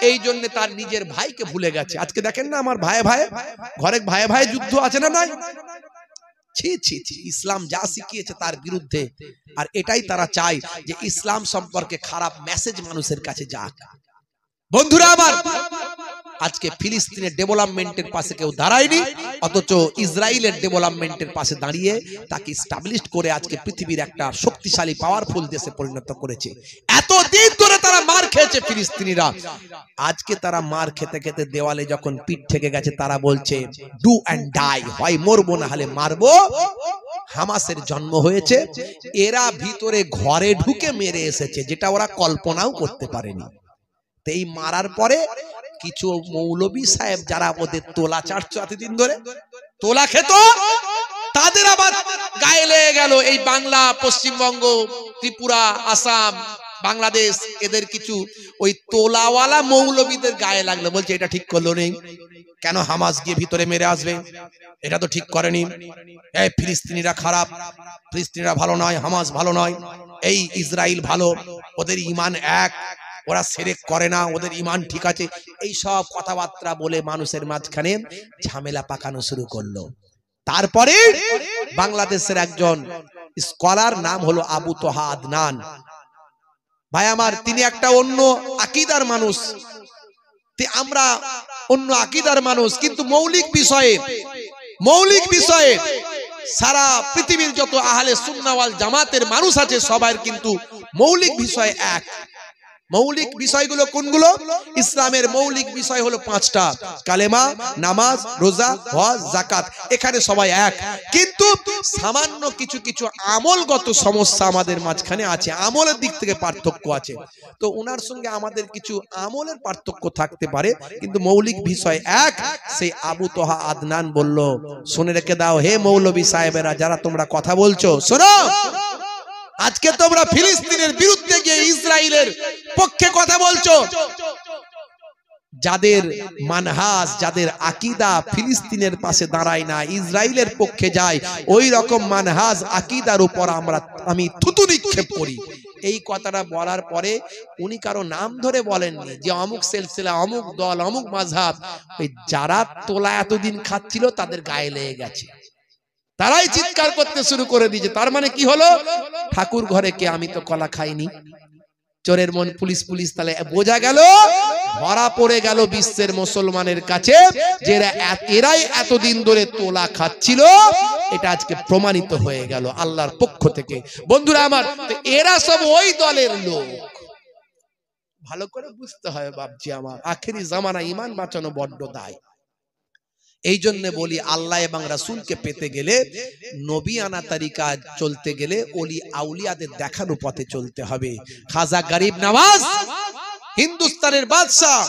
এই জন্য তার নিজের ভাইকে ভুলে গেছে। আজকে দেখেন না আমার ভাই ভাই ঘরে ভাই ভাই যুদ্ধ আছে না নাই? ছি ছি ছি, ইসলাম যা শিখিয়েছে তার বিরুদ্ধে। আর এটাই তারা চায় যে ইসলাম সম্পর্কে খারাপ মেসেজ মানুষের কাছে যাক। বন্ধুরা আমার, আজকে ফিলিস্তিনের ডেভেলপমেন্টের পাশে কেউ দাঁড়ায়নি, অথচ ইসরায়েলের ডেভেলপমেন্টের পাশে দাঁড়িয়ে তাকে এস্টাবলিশ করে আজকে পৃথিবীর একটা শক্তিশালী পাওয়ারফুল দেশে পরিণত করেছে। এতদিন ধরে তারা মার খেয়েছে ফিলিস্তিনিরা, আজকে তারা মার খেতে খেতে দেওয়ালে যখন পিঠ থেকে গেছে, তারা বলছে ডু অ্যান্ড ডাই, হয় মরবো না হলে মারবো। হামাসের জন্ম হয়েছে, এরা ভিতরে ঘরে ঢুকে মেরে এসেছে, যেটা ওরা কল্পনাও করতে পারেনি। এই মারার পরে কিছু মৌলবী সাহেব যারা ওদের তোলা চাটছো এতদিন ধরে তোলা খেত, তাদের আবার গায়ে লেগে গেল এই বাংলা, পশ্চিমবঙ্গ, ত্রিপুরা, আসাম, বাংলাদেশ, এদের কিছু ওই তোলাওয়ালা মৌলবীদের গায়ে লাগলো, বলছে এটা ঠিক করলো নেই, কেন হামাস গিয়ে ভিতরে মেরে আসবে, এটা তো ঠিক করেনি, এই ফিলিস্তিনিরা খারাপ, ফিলিস্তিনিরা ভালো নয়, হামাস ভালো নয়, এই ইসরায়েল ভালো, ওদের ঈমান এক, ওরা শিরক করে না, ওদের ঈমান ঠিক আছে। এই সব কথাবার্তা বলে মানুষের মাঝখানে ঝামেলা পাকানো শুরু করলো। তারপরে বাংলাদেশের একজন স্কলার, নাম হলো আবু তোহা আদনান ভাই আমার, তিনি একটা অন্য আকীদার মানুষ, আমরা অন্য আকীদার মানুষ, কিন্তু মৌলিক বিষয়ে সারা পৃথিবীর যত আহলে সুন্নাহ ওয়াল জামাতের মানুষ আছে সবার কিন্তু মৌলিক বিষয় এক। মৌলিক বিষয়গুলো কোনগুলো? ইসলামের মৌলিক বিষয় হলো পাঁচটা, কালেমা, নামাজ, রোজা, হজ, যাকাত, এখানে সবাই এক। কিন্তু সামান্য কিছু কিছু আমলগত সমস্যা আমাদের মাঝখানে আছে, আমলের দিক থেকে পার্থক্য আছে। তো ওনার সঙ্গে আমাদের কিছু আমলের পার্থক্য থাকতে পারে, কিন্তু মৌলিক বিষয় এক। সেই আবু তোহা আদনান বলল, শুনে রেখে দাও হে মৌলবী সাহেবেরা, যারা তোমরা কথা বলছো, শোনো, আজকে তোমরা ফিলিস্তিনের বিরুদ্ধে গিয়ে ইসরায়েলের পক্ষে কথা বলছো, যাদের মানহাজ, যাদের আকীদা ফিলিস্তিনের পাশে দাঁড়ায় না, ইসরায়েলের পক্ষে যায়, ওই রকম মানহাজ আকীদার উপর আমি থুতু নিক্ষেপ করি। এই কথাটা বলার পরে উনি কারো নাম ধরে বলেননি যে অমুক সিলসিলা, অমুক দল, অমুক মাযহাব, ওই যারা তোলা এতদিন খাচ্ছিল তাদের গায়ে লেগে গেছে, তারাই চিৎকার করতে শুরু করে দিয়েছে। তার মানে কি হলো? ঠাকুর ঘরে কে, আমি তো কলা খাইনি, চোরের মন পুলিশ পুলিশ, তাহলে বোঝা গেল, ধরা পড়ে গেল বিশ্বের মুসলমানের কাছে যে এরাই এতদিন ধরে তোলা খাচ্ছিল, এটা আজকে প্রমাণিত হয়ে গেল আল্লাহর পক্ষ থেকে। বন্ধুরা আমার, এরা সব ওই দলের লোক, ভালো করে বুঝতে হয় বাপজি আমার, আখেরি জামানা ঈমান বাঁচানো বড্ড দায়। এই জন্য বলি, আল্লাহ এবং রাসূলকে পেতে গেলে, নবী আনা তারিকা চলতে গেলে ওলি আউলিয়াদের দেখানো পথে চলতে হবে। খাজা গরিব নওয়াজ, হিন্দুস্তানের বাদশাহ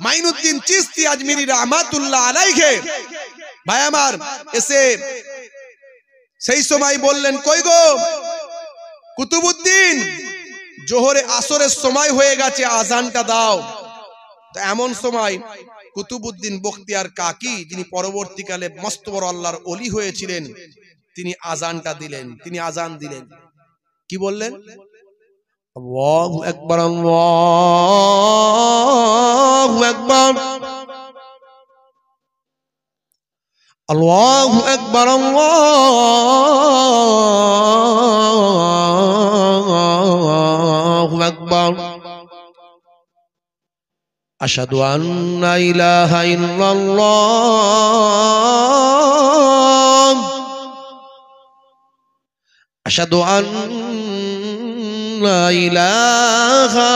মাইনুদ্দিন চিশতি আজমিরি রহমাতুল্লাহ আলাইহি ভাই আমার, এসে সেই সময় বললেন, কই গো কুতুবউদ্দিন, জোহরে আসরের সময় হয়ে গেছে, আজানটা দাও। তো এমন সময় কুতুবউদ্দিন বখতিয়ার কাকি, যিনি পরবর্তীকালে মস্ত বড় আল্লাহর ওলি হয়েছিলেন, তিনি আজানটা দিলেন। তিনি আজান দিলেন, কি বললেন? আল্লাহু আকবার, আল্লাহু আকবার, আল্লাহু আকবার, আল্লাহু আকবার, আশহাদু আন্না ইলাহা ইল্লাল্লাহ, আশহাদু আন্না ইলাহা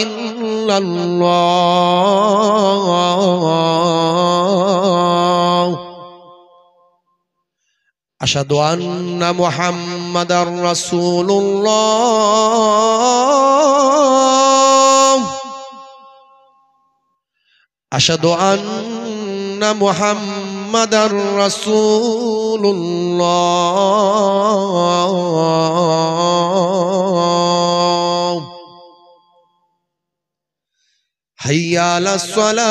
ইল্লাল্লাহ, আশহাদু আন্না মুহাম্মাদার রাসূলুল্লাহ, আশহাদু আন্না মুহাম্মাদার রাসূলুল্লাহ, হাইয়া আলাস সালাহ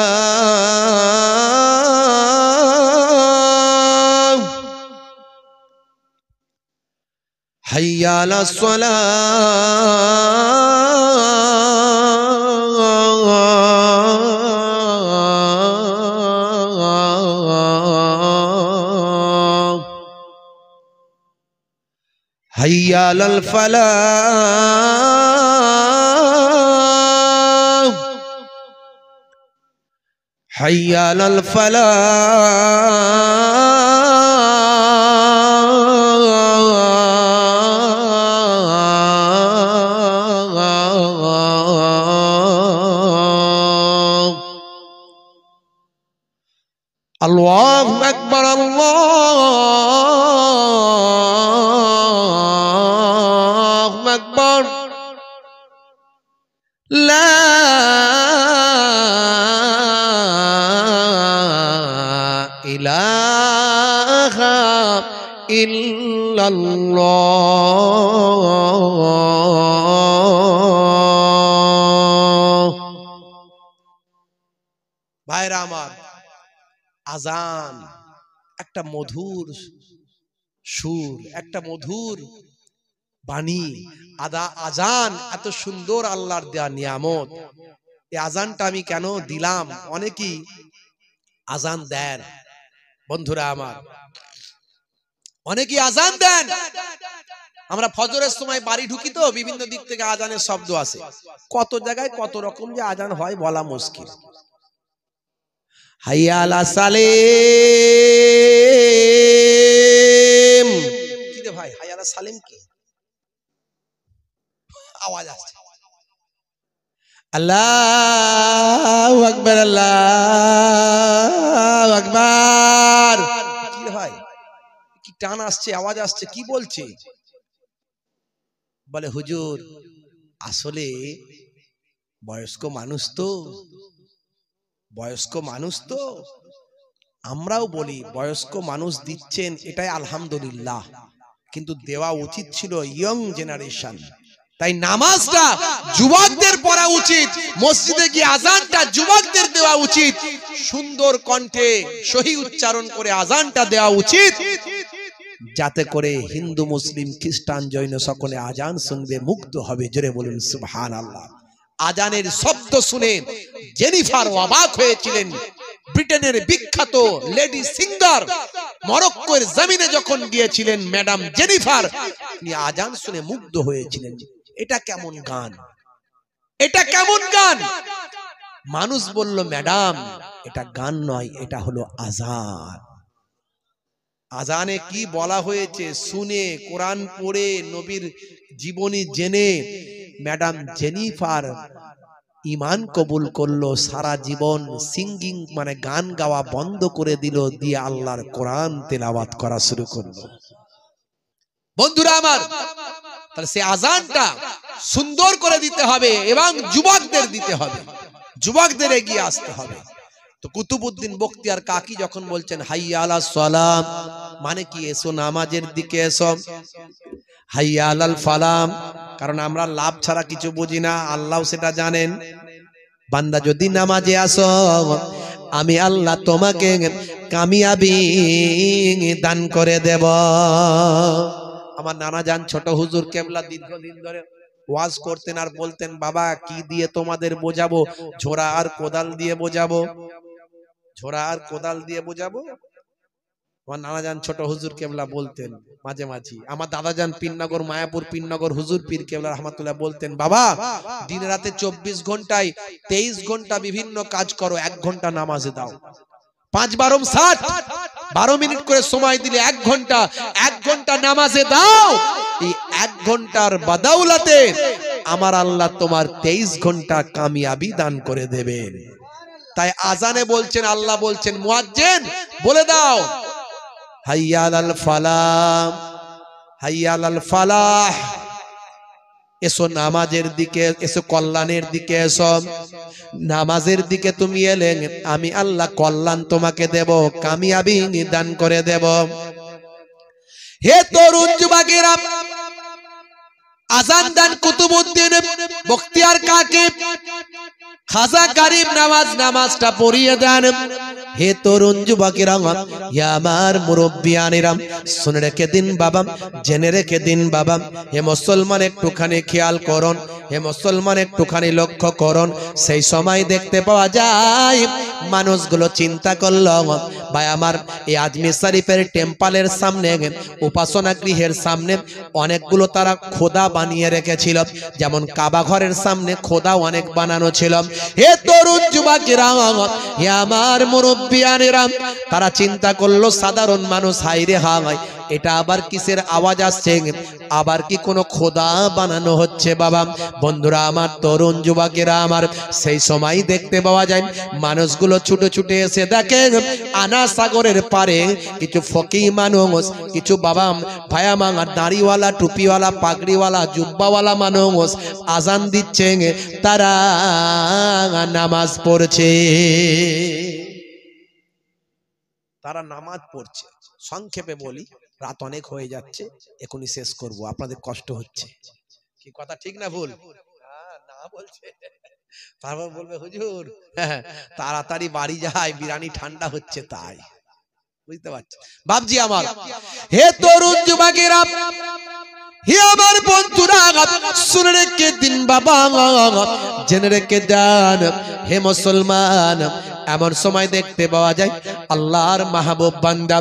হাইয়া আলাস সালাহ হাইয়া আলাল ফালাহ হাইয়া আলাল ফালাহ আল্লাহু আকবার আল্লাহু আকবার লা ইলাহা ইল্লাল্লাহ। ভাইরা আমার, আজান একটা মধুর সুর, একটা মধুর বাণী। আজান এত সুন্দর আল্লাহর দেয়া নিয়ামত। এই আজানটা আমি কেন দিলাম? অনেকেই আজান দেন বন্ধুরা আমার, অনেকেই আজান দেন। আমরা ফজরের সময় বাড়ি ঢুকি তো বিভিন্ন দিক থেকে আজানের শব্দ আসে। কত জায়গায় কত রকম যে আজান হয় বলা মুশকিল। হাইয়া আলা সালেম, কি রে ভাই, হাইয়া আলা সালেম কি আওয়াজ আসছে? আল্লাহু আকবার আল্লাহু আকবার। কি রে ভাই, কি টান আসছে, আওয়াজ আসছে, কি বলছে? বলে হুজুর আসলে বয়স্ক মানুষ তো, বয়স্ক মানুষ তো আমরাও বলি বয়স্ক মানুষ দিচ্ছেন এটাই আলহামদুলিল্লাহ, কিন্তু দেওয়া উচিত ছিল ইয়ং জেনারেশন। তাই নামাজটা যুবকদের পড়া উচিত, মসজিদে গিয়ে আজানটা যুবকদের দেওয়া উচিত, সুন্দর কণ্ঠে সহি উচ্চারণ করে আজানটা দেওয়া উচিত, যাতে করে হিন্দু মুসলিম খ্রিস্টান জৈন সকলে আজান শুনবে, মুগ্ধ হবে। জোরে বলুন সুবহানাল্লাহ। আজানের শব্দ শুনে জেনিফার অবাক হয়েছিলেন। ব্রিটেনের বিখ্যাত লেডি সিঙ্গার মরক্কোর জমিনে যখন গিয়েছিলেন ম্যাডাম জেনিফার, তিনি আজান শুনে মুগ্ধ হয়েছিলেন। এটা কেমন গান, এটা কেমন গান? মানুষ বলল ম্যাডাম এটা গান নয়, এটা হলো আজান। আজানে কি বলা হয়েছে শুনে, কোরআন পড়ে, নবীর জীবনী জেনে ম্যাডাম জেনিফার ঈমান কবুল করলো। সারা জীবন সিঙ্গিং মানে গান গাওয়া বন্ধ করে দিল, দিয়ে আল্লাহর কোরআন তেলাওয়াত করা শুরু করলো। বন্ধুরা আমার, তাহলে সে আজানটা সুন্দর করে দিতে হবে এবং যুবকদের দিতে হবে, যুবকদের এগিয়ে আসতে হবে। তো কুতুবউদ্দিন বখতিয়ার কাকি যখন বলছেন হাইয়া আলাস সালাম, মানে কি এসো নামাজের দিকে এসো। হাইয়া আলাল ফালাম, কারণ আমরা লাভ ছাড়া কিছু বুঝি না, আল্লাহ সেটা জানেন। বান্দা যদি নামাজে আসো, আমি আল্লাহ তোমাকে কামিয়াবি দান করে দেব। আমার নানা জান ছোট হুজুর কেবলা দীর্ঘদিন ধরে ওয়াজ করতেন আর বলতেন, বাবা কি দিয়ে তোমাদের বোঝাবো, ঝোড়া আর কোদাল দিয়ে বোঝাবো, ঝোড়া আর কোদাল দিয়ে বোঝাবো। আমার নানা জান ছোট হুজুর কেবলা বলতেন মাঝে মাঝে, আমার দাদা জান পীরনগর মায়াপুর পীরনগর হুজুর পীর কেবলা রহমাতুল্লাহ বলতেন, বাবা দিন রাতে 24 ঘন্টায় 23 ঘন্টা বিভিন্ন কাজ করো, 1 ঘন্টা নামাজে দাও। 5 12 60 12 মিনিট করে সময় দিলে 1 ঘন্টা, 1 ঘন্টা নামাজে দাও। এই 1 ঘন্টার বাদাউলাতে আমার আল্লাহ তোমার 23 ঘন্টা কামিয়াবি দান করে দেবেন। তাই আজানে বলছেন, আল্লাহ বলছেন মুয়াজ্জিন বলে দাও হাইয়া আলাল ফালাহ, হাইয়া আলাল ফালাহ, এসো নামাজের দিকে, এসো কল্যাণের দিকে এসো। নামাজের দিকে তুমি এলে আমি আল্লাহ কল্যাণ তোমাকে দেব, কামিয়াবি দান করে দেব। হে তরুণ যুবকেরা, আজান দান কুতুবউদ্দিন বখতিয়ার কাকি খাজা গরিব নওয়াজ নামাজটা পড়িয়ে দেন। হে তরুণ যুবকেরা, হে আমার মুরব্বিয়ানেরা, শুনে রেখে দিন বাবা, জেনে রেখে দিন বাবা। হে মুসলমান একটুখানি খেয়াল করুন, হে মুসলমান একটুখানি লক্ষ্য করুন। সেই সময় দেখতে পাওয়া যায় মানুষগুলো চিন্তা করলো, ভাই আমার এই আজমির শরীফের টেম্পলের সামনে, উপাসনা গৃহের সামনে অনেকগুলো তারা খোদা বানিয়ে রেখেছিল, যেমন কাবা ঘরের সামনে খোদা অনেক বানানো ছিল। হে তরুণ যুবকেরা, হে আমার মুরব্বিয়ানেরা, তারা চিন্তা করলো সাধারণ মানুষ, হাই রে হাই, এটা আবার কিসের আওয়াজ আসছে? আবার কি কোনো খোদা বানানো হচ্ছে বাবা? বন্ধুরা আমার, তরুণ যুবকেরা আমার, সেই সময় দেখতে পাওয়া যায় মানুষগুলো ছুটে ছুটে এসে দেখে আনা সাগরের পারে কিছু ফকির মানুষ, কিছু বাবা ভায়া মাঙা দাড়িওয়ালা, টুপিওয়ালা, পাগড়িওয়ালা, জুব্বাওয়ালা মানুষ আজান দিচ্ছে, তারা নামাজ পড়ছে। তারা নামাজ পড়ছে। সংক্ষেপে বলি, রাত অনেক হয়ে যাচ্ছে, এখনই শেষ করব, আপনাদের কষ্ট হচ্ছে। কি কথা ঠিক না ভুল? না বলছে, তারপর বলবে হুজুর তাড়াতাড়ি বাড়ি যায়, বিরিয়ানি ঠান্ডা হচ্ছে তাই। বুঝতে পারছি বাপজি আমার। হে তরুণ যুবকেরা, হে আমার বন্ধুরা, শুনে রেখে দিন বাবা, জেনে রেখে দেন। হে মুসলমান, এমন সময় দেখতে পাওয়া যায় আল্লাহর মাহবুব বান্দা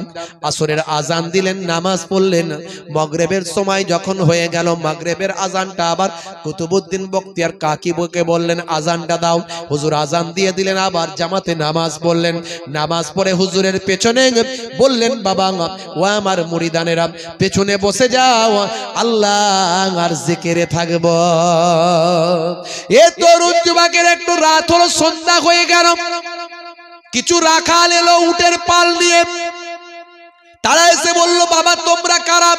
আসরের আজান দিলেন, নামাজ পড়লেন। মাগরিবের সময় যখন হয়ে গেল, মাগরিবের আজানটা আবার কুতুবউদ্দিন বখতিয়ার কাকিবুকে বললেন আজানটা দাও। হুজুর আজান দিয়ে দিলেন, আবার জামাতে নামাজ পড়লেন। নামাজ পড়ে হুজুরের পেছনে বললেন, বাবা ও আমার মুরিদানেরা, পেছনে বসে যাও, আল্লাহ আর জিকিরে থাকবো। এ তরুণ যুবকের একটু রাত হলো, সন্ধ্যা হয়ে গেল। কিছু রাখাল এলো উটের পাল নিয়ে, তারা এসে বললো, বাবা তোমরা কারা?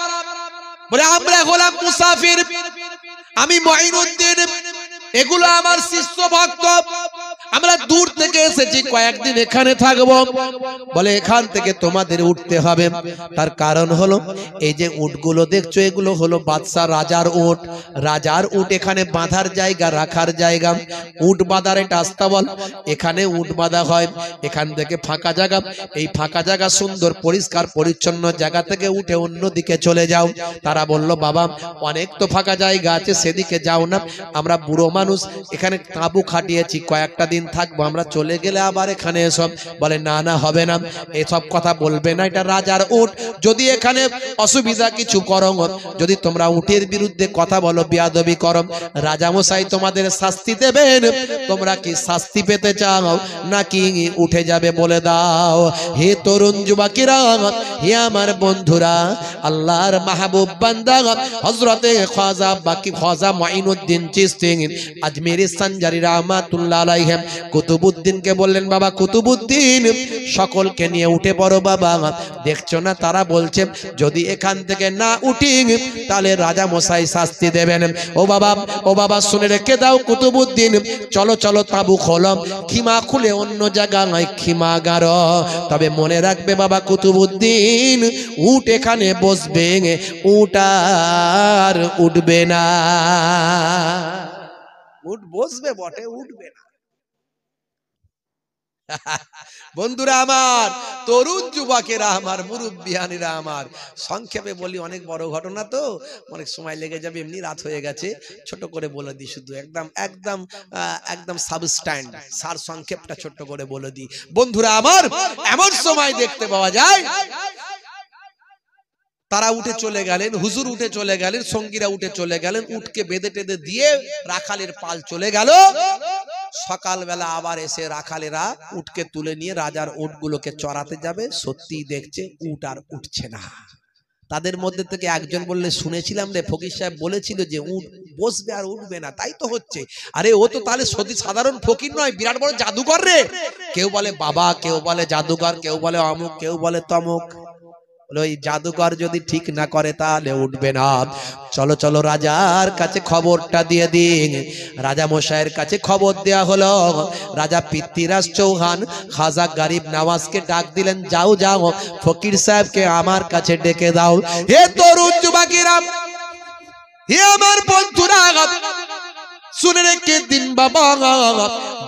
বলে আমরা হলাম মুসাফির, আমি মঈনুদ্দিন, এগুলো আমার শিষ্য ভক্ত, আমরা দূর থেকে এসেছি, কয়েকদিন এখানে থাকবো। বলে এখান থেকে তোমাদের উঠতে হবে। তার কারণ হলো এই যে উটগুলো দেখছো, এগুলো হলো বাদশা রাজার উট। রাজার উট এখানে বাঁধার জায়গা, রাখার জায়গা। উট বাঁধার এটা আস্তাবল, এখানে উট বাঁধা হয়। এখান থেকে ফাঁকা জায়গা, এই ফাঁকা জায়গা সুন্দর পরিষ্কার পরিচ্ছন্ন জায়গা থেকে উঠে অন্যদিকে চলে যাও। তারা বলল, বাবা অনেক তো ফাঁকা জায়গা আছে, সেদিকে যাও না, আমরা বুড়ো মানুষ, এখানে তাঁবু খাটিয়েছি, কয়েকটা দিন থাকবো, আমরা চলে গেলে আবার এখানে এসব। বলে না না, হবে না, এসব কথা বলবে না, এটা রাজার উট। যদি এখানে অসুবিধা কিছু করো, যদি তোমরা উটের বিরুদ্ধে কথা বলো, বেয়াদবি করো, রাজা মশাই তোমাদের শাস্তি দেবেন। তোমরা কি শাস্তি পেতে চাও নাকি উঠে যাবে বলে দাও। হে তরুণ যুবকেরা, হে আমার বন্ধুরা, আল্লাহর মাহবুব বান্দা হযরতে খাজা বাকি খাজা মুঈনুদ্দিন চিশতি আজমিরি সঞ্জারি রাহমাতুল্লাহ আলাইহি কুতুবউদ্দিনকে বললেন, বাবা কুতুবউদ্দিন, সকলকে নিয়ে উঠে পড়ো বাবা। দেখছো না তারা বলছে যদি এখান থেকে না উঠি তাহলে রাজা মশাই শাস্তি দেবেন। ও বাবা শুনে রেখে দাও কুতুবউদ্দিন, চলো চলো তাঁবু খোলো, খিমা খুলে অন্য জায়গায় খিমা গাড়ো। তবে মনে রাখবে বাবা কুতুবউদ্দিন, উট এখানে বসবে, উট আর উঠবে না। উট বসবে বটে, উঠবে না। বন্ধুরা আমার, তরুণ যুবকেরা আমার, মুরব্বিয়ানেরা আমার, সংক্ষেপে বলি, অনেক বড় ঘটনা তো অনেক সময় লেগে যাবে, এমনি রাত হয়ে গেছে, ছোট করে বলে দিই, শুধু একদম সাবস্ট্যান্ড সার সংক্ষেপটা ছোট্ট করে বলে দিই। বন্ধুরা আমার, এমন সময় দেখতে পাওয়া যায় তারা উঠে চলে গেলেন, হুজুর উঠে চলে গেলেন, সঙ্গীরা উঠে চলে গেলেন, উটকে বেঁধে টেঁধে দিয়ে রাখালের পাল চলে গেল। সকালবেলা আবার এসে রাখালেরা উটকে তুলে নিয়ে রাজার উটগুলোকে চড়াতে যাবে, সত্যি দেখছে উট আর উঠছে না। তাদের মধ্যে থেকে একজন বললে, শুনেছিলাম রে ফকির সাহেব বলেছিল যে উট বসবে আর উঠবে না, তাই তো হচ্ছে। আরে ও তো তাহলে সাধারণ ফকির নয়, বিরাট বড় জাদুকর রে। কেউ বলে বাবা, কেউ বলে জাদুকর, কেউ বলে অমুক, কেউ বলে তমুক। ওই জাদুকর যদি ঠিক না করে তাহলে উঠবে না। চলো চলো রাজার কাছে খবরটা দিয়ে দিন। রাজা মশাইয়ের কাছে খবর দেয়া হলো। রাজা পৃথ্বীরাজ চৌহান খাজা গরিব নওয়াজকে ডাক দিলেন, যাও যাও ফকির সাহেবকে আমার কাছে ডেকে দাও। হে তরুণ যুবকেরা, হে আমার বন্ধুরা, শুনে রেখে দিন বাবা,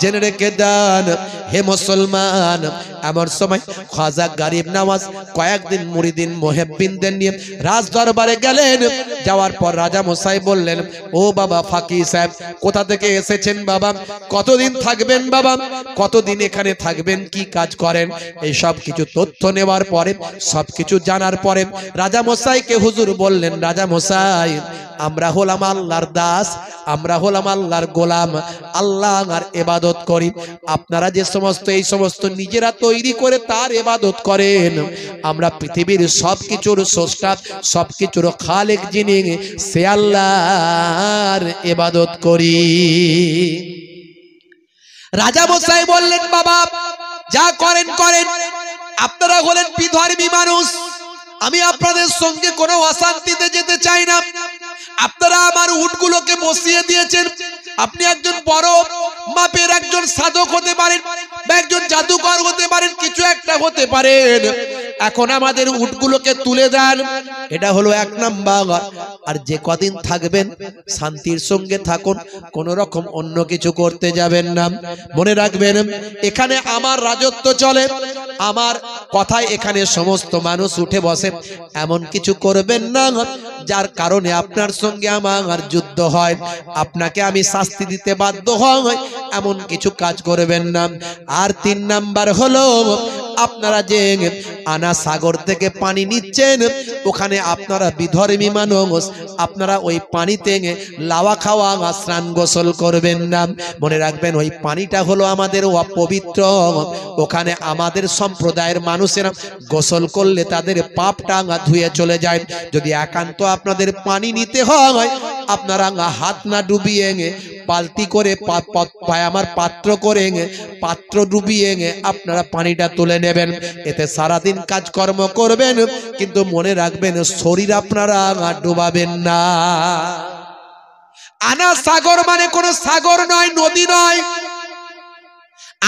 জেনে রেখে দেন হে মুসলমান। আমার সময় খাজা গরিব নওয়াজ কয়েকদিন মুরিদিন মুহিব্বিনদের নিয়ে রাজ দরবারে গেলেন। যাওয়ার পর রাজা মশাই বললেন, ও বাবা ফাকি সাহেব, কোথা থেকে এসেছেন বাবা? কতদিন থাকবেন বাবা? কতদিন এখানে থাকবেন? কি কাজ করেন? এই সব কিছু তথ্য নেওয়ার পরে, সব কিছু জানার পরে রাজা মশাইকে হুজুর বললেন, রাজা মশাই, আমরা হলাম আল্লাহর দাস, আমরা হলাম আল্লাহর গোলাম, আল্লাহর ইবাদত করি। আপনারা যে সমস্ত এই সমস্ত নিজেরা তৈরি করে তার ইবাদত করেন, আমরা পৃথিবীর সবকিছুর স্রষ্টা, সবকিছুর খালেক যিনি, সে আল্লাহর ইবাদত করি। রাজা মশাই বললেন, বাবা যা করেন করেন, আপনারা হলেন বিধর্মী মানুষ, আমি আপনাদের সঙ্গে কোনো অশান্তিতে যেতে চাই না। আপনারা আমার উটগুলোকে বসিয়ে দিয়েছেন, আপনি একজন বড় মাপের একজন সাধক হতে পারেন বা একজন জাদুকর হতে পারেন, কিছু একটা হতে পারেন। এখন আমাদের উটগুলোকে তুলে দেন, এটা হলো এক নাম্বার। আর যে কদিন থাকবেন শান্তির সঙ্গে থাকুন, কোন রকম অন্য কিছু করতে যাবেন না। মনে রাখবেন এখানে আমার রাজত্ব চলে, আমার কথায় এখানে সমস্ত মানুষ উঠে বসে। এমন কিছু করবেন না যার কারণে আপনার সঙ্গে আমার যুদ্ধ হয়, আপনাকে আমি শাস্তি দিতে বাধ্য হই, এমন কিছু কাজ করবেন না। আর 3 নাম্বার হলো, আপনারা যে আনা সাগর থেকে পানি নিচ্ছেন, ওখানে আপনারা বিধর্মী মানুষ, আপনারা ওই পানিতে লাওয়া খাওয়া স্নান গোসল করবেন না। মনে রাখবেন ওই পানিটা হলো আমাদের অপবিত্র, ওখানে আমাদের সম্প্রদায়ের মানুষেরা গোসল করলে তাদের পাপ টাঙ্গা ধুয়ে চলে যায়। যদি একান্ত আপনাদের পানি নিতে হয়, আপনারা হাত না ডুবিয়ে বালতি করে আমার পাত্র করে পাত্র ডুবিয়ে আপনারা পানিটা তুলে নেবেন। এতে সারাদিন কাজকর্ম করবেন, কিন্তু মনে রাখবেন শরীর আপনারা ডুবাবেন না। আনা সাগর মানে কোনো সাগর নয়, নদী নয়।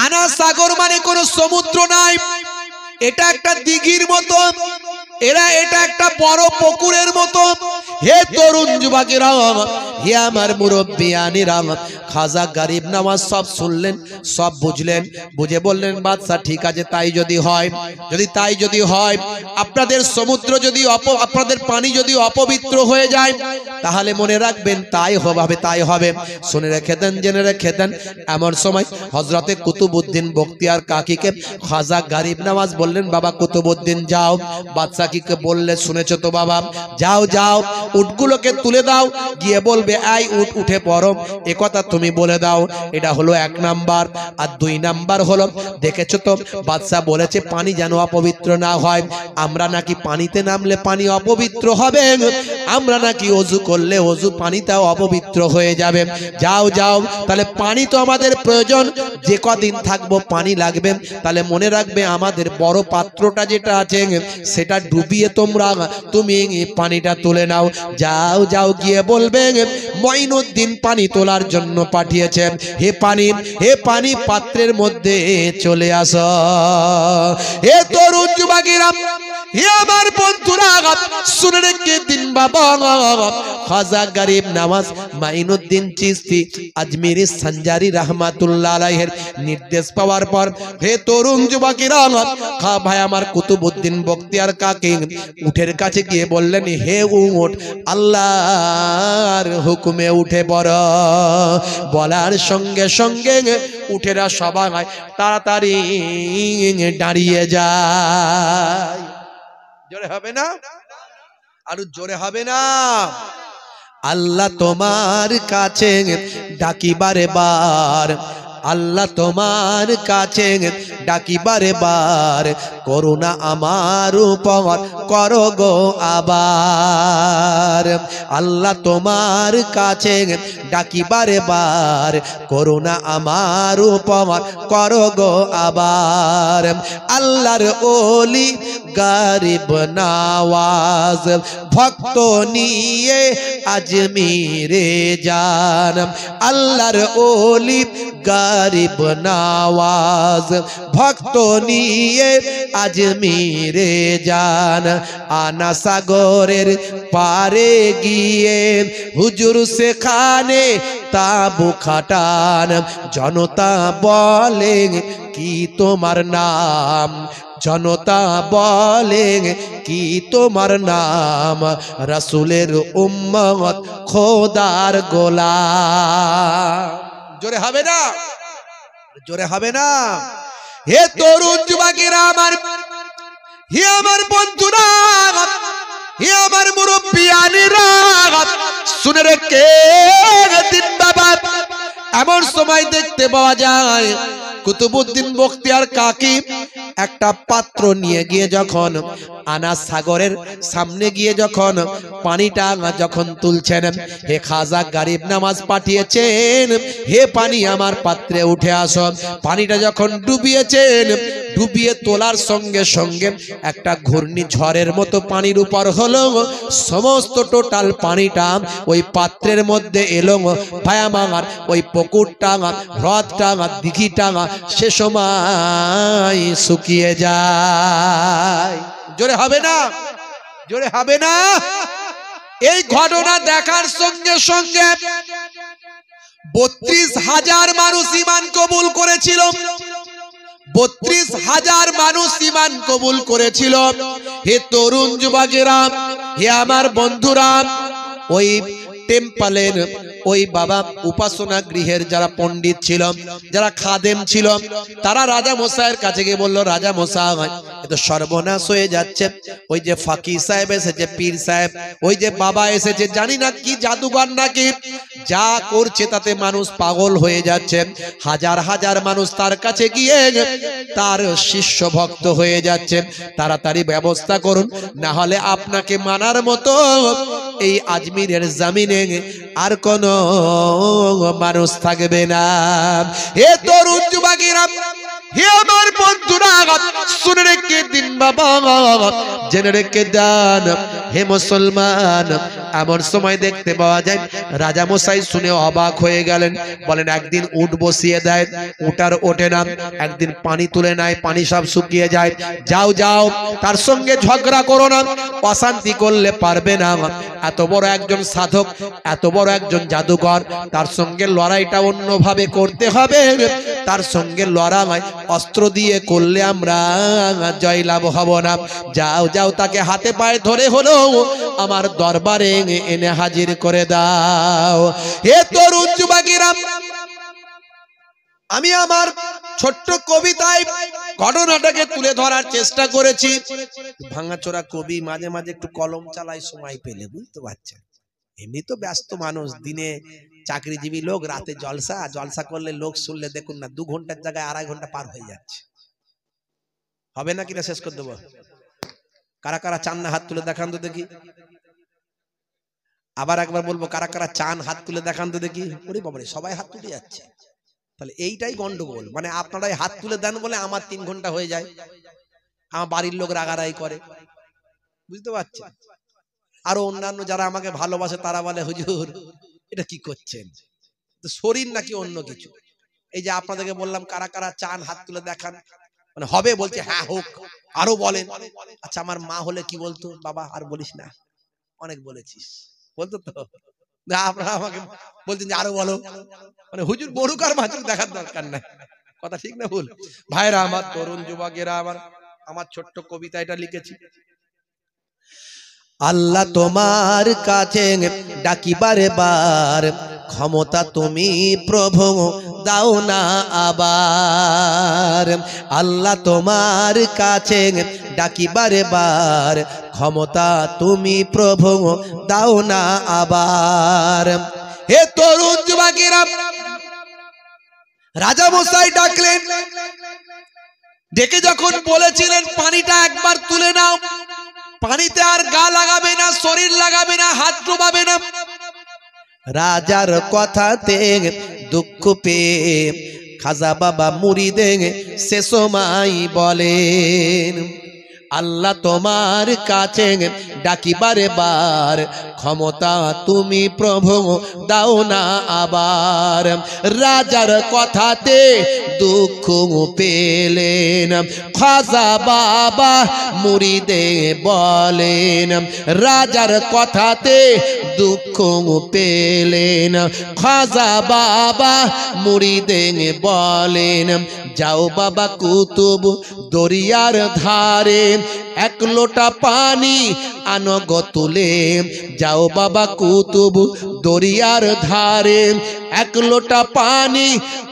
আনা সাগর মানে কোনো সমুদ্র নয়, এটা একটা দিঘির মতো, এটা একটা বড় পুকুরের মতো। হে তরুণ যুবকেরা, হে আমার মুরব্বিয়ানেরা, খাজা গরিব নওয়াজ সব শুনলেন, সব বুঝলেন, বুঝে বললেন, বাদশা ঠিক আছে, তাই যদি হয়, তাই যদি হয়, আপনাদের সমুদ্র যদি আপনাদের পানি যদি অপবিত্র হয়ে যায়, তাহলে মনে রাখবেন তাই হবে, তাই হবে। শুনে রেখে দেন, জেনে রেখে দেন। এমন সময় হযরতে কুতুবউদ্দিন বখতিয়ার কাকীকে খাজা গরিব নওয়াজ বললেন, বাবা কুতুবউদ্দিন যাও। বাদশা কি বললে শুনেছো তো বাবা, যাও যাও, উটগুলোকে তুলে দাও, গিয়ে বলবে এই উট উঠে পড়ো, এ কথা তুমি বলে দাও। এটা হলো 1 নাম্বার। আর 2 নাম্বার হলো, দেখেছো তো বাদশা বলেছে পানি যেন অপবিত্র না হয়, আমরা নাকি পানিতে নামলে পানি অপবিত্র হবে, আমরা নাকি ওযু করলে ওযু পানিটাও অপবিত্র হয়ে যাবে। যাও যাও, তাহলে পানি তো আমাদের প্রয়োজন, যে কদিন থাকবো পানি লাগবে, তাহলে মনে রাখবে আমাদের বড় পাত্রটা যেটা আছে সেটা ডুবিয়ে তুমি পানিটা তুলে নাও। যাও যাও, গিয়ে বলবে মঈনুদ্দিন পানি তোলার জন্য পাঠিয়েছে, হে পানি পাত্রের মধ্যে চলে আসো। হে তরুণ যুবকেরা, হে আমার বন্ধুরা, শুনে রেখে দিন বাবা, খাজা গরিব নওয়াজ মঈনুদ্দিন চিশতি আজমিরি সঞ্জারি রাহমাতুল্লাহ আলাইহির নির্দেশ পাওয়ার পর, হে তরুণ যুবকেরা, ভাই আমার কুতুবউদ্দিন বখতিয়ার কাকী উটের কাছে গিয়ে বললেন, হে উট, আল্লাহর হুকুমে উঠে পড়। বলার সঙ্গে সঙ্গে উটেরা সবাই তাড়াতাড়ি দাঁড়িয়ে যায়। জোরে হবে না? আরো জোরে হবে না? আল্লাহ তোমার কাছে ডাকি বারে বার, আল্লাহ তোমার কাছে ডাকি বারে বার, করুণা আমার উপর করো গো আবার। আল্লাহ তোমার কাছে ডাকি বারে বার, করুণা আমার উপর করো গো আবার। আল্লাহর ওলি গরিব নওয়াজ ভক্ত নিয়ে আজমিরে যান, আল্লাহর ওলি গরিব নওয়াজ ভক্ত নিয়ে আজমিরে যান, আনা সাগরের পারে গিয়ে হুজুর সেখানে তাবু খাটান। জনতা বলে কি তোমার নাম, জনতা বলে কি তোমার নাম, রাসূলের উম্মত খোদার গোলাম। জোরে হবে না, জোরে হবে না। হে তরুণ যুবকেরা আমার, হে আমার বন্ধুরা, হে আমার মুরব্বিয়ানেরা, শুনে রেখে দিন বাবা। এমন সময় দেখতে পাওয়া যায় কুতুবউদ্দিন বখতিয়ার কাকি একটা পাত্র নিয়ে গিয়ে যখন আনা সাগরের সামনে গিয়ে যখন পানিটা যখন তুলছেন, হে খাজা গরিব নামাজ পাঠিয়েছেন, হে পানি আমার পাত্রে উঠে আসো। পানিটা যখন ডুবিয়েছেন, ডুবিয়ে তোলার সঙ্গে সঙ্গে একটা ঘূর্ণিঝড়ের মতো পানির উপর হলো, সমস্ত টোটাল পানিটা ওই পাত্রের মধ্যে এলো। ভায়ামার ওই পুকুরটা, হ্রদটা, দিঘিটা সে সময় শুকিয়ে যায়। জোরে হবে না, জোরে হবে না। এই ঘটনা দেখার সঙ্গে সঙ্গে 32,000 মানুষ ঈমান কবুল করেছিল। 32,000 মানুষ ঈমান কবুল করেছিল। হে তরুণ যুবকেরা, হে আমার বন্ধুরা, ওই টেম্পলের ওই বাবা উপাসনা গৃহের যারা পণ্ডিত ছিল, যারা খাদেম ছিল, তারা রাজা মশাইয়ের কাছে গিয়ে বলল, রাজা মশাই এ তো সর্বনাশ হয়ে যাচ্ছে। ওই যে ফাকির সাহেব এসেছে, পীর সাহেব, ওই যে বাবা এসেছে, জানি না কি জাদুঘর নাকি, যা করছে তাতে মানুষ পাগল হয়ে যাচ্ছে। হাজার হাজার মানুষ তার কাছে গিয়ে তার শিষ্য ভক্ত হয়ে যাচ্ছে। তাড়াতাড়ি ব্যবস্থা করুন, না হলে আপনাকে মানার মতো এই আজমিরের জমিনে আর কোন মানুষ থাকবে না। হে তরুণ যুবকেরা, হে আমার বন্ধুরা, শুনে রেখে দিন বাবা, জেনে রেখে দেন। হে মুসলমান, এমন সময় দেখতে পাওয়া যায় রাজা মশাই শুনে অবাক হয়ে গেলেন। বলেন একদিন উট বসিয়ে দেয়, উট আর ওঠে না। একদিন পানি তুলে নেয়, পানি সব শুকিয়ে যায়। যাও যাও, তার সঙ্গে ঝগড়া করো না, অশান্তি করলে পারবে না। এত বড় একজন সাধক, এত বড় একজন জাদুকর, তার সঙ্গে লড়াইটা অন্যভাবে করতে হবে। তার সঙ্গে লড়াই অস্ত্র দিয়ে করলে আমরা জয়লাভ হব না। যাও যাও, তাকে হাতে পায়ে ধরে হলো আমার দরবারে এনে হাজির করে দাও। হে তরুণ যুবকেরা, আমি আমার ছোট্ট কবিতায় ঘটনাটাকে তুলে ধরার চেষ্টা করেছি। ভাঙাচোরা কবি মাঝে মাঝে একটু কলম চালায় সময় পেলে, বুঝতে পারছেন। এমনি তো ব্যস্ত মানুষ, দিনে চাকরিজীবী লোক, রাতে জলসা, জলসা করলে লোক শুনলে দেখুন না 2 ঘন্টার জায়গায় 2.5 ঘন্টা পার হয়ে যাচ্ছে। হবে না কিনা শেষ করে দেবো? কারা কারা চান না হাত তুলে দেখান তো দেখি। আবার একবার বলবো, কারা কারা চান হাত তুলে দেখান তো দেখি। ওরে বাবারে, সবাই হাত তুলে যাচ্ছে। তাহলে এইটাই গন্ডগোল, মানে আপনারাই হাত তুলে দেন বলে আমার 3 ঘন্টা হয়ে যায়, আমার বাড়ির লোক রাগারাই করে, বুঝতে পারছেন। আরো অন্যান্য যারা আমাকে ভালোবাসে তারা বলে, হুজুর এটা কি করছেন, তো শরীর নাকি অন্য কিছু। এই যে আপনাদেরকে বললাম কারা কারা চান হাত তুলে দেখান, মানে হবে বলছে, হ্যাঁ হোক, আরো বলেন। আচ্ছা, আমার মা হলে কি বলতো, বাবা আর বলিস না, অনেক বলেছিস, বলতো তো না। আপনারা আমাকে বলছেন যে আরো বলো, মানে হুজুর বড়ুক আর মাছুক দেখার দরকার নাই। কথা ঠিক না ভুল? ভাইরা আমার, তরুণ যুবকেরা আমার ছোট্ট কবিতা এটা লিখেছি। আল্লাহ তোমার কাছে ডাকি বারে বার, ক্ষমতা তুমি প্রভু দাও না আবার। আল্লাহ তোমার কাছে ডাকি বারে বার, ক্ষমতা তুমি প্রভু দাও না আবার। হে তরুণ যুবকেরা, রাজা মশাই ডাকলেন, ডেকে যখন বলেছিলেন পানিটা একবার তুলে নাও, পানিতে আর গা লাগাবে না, শরীর লাগাবে না, হাত ডুবাবে না। রাজার কথাতে দুঃখ পেয়ে খাজা বাবা মুরিদে সে সময় বলেন, আল্লাহ তোমার কাছে ডাকি বারে বার, ক্ষমতা তুমি প্রভু দাও না আবার। রাজার কথাতে দুঃখ পেলেন খাজা বাবা মুরিদে বলেন, রাজার কথাতে দুঃখ পেলেন খাজা বাবা মুরিদে বলেন, যাও বাবা কুতুব দরিয়ার ধারে, এক লোটা পানি আনো গো তুলে। যাও বাবা কুতুব দরিয়ার ধারে, এক লোটা পানি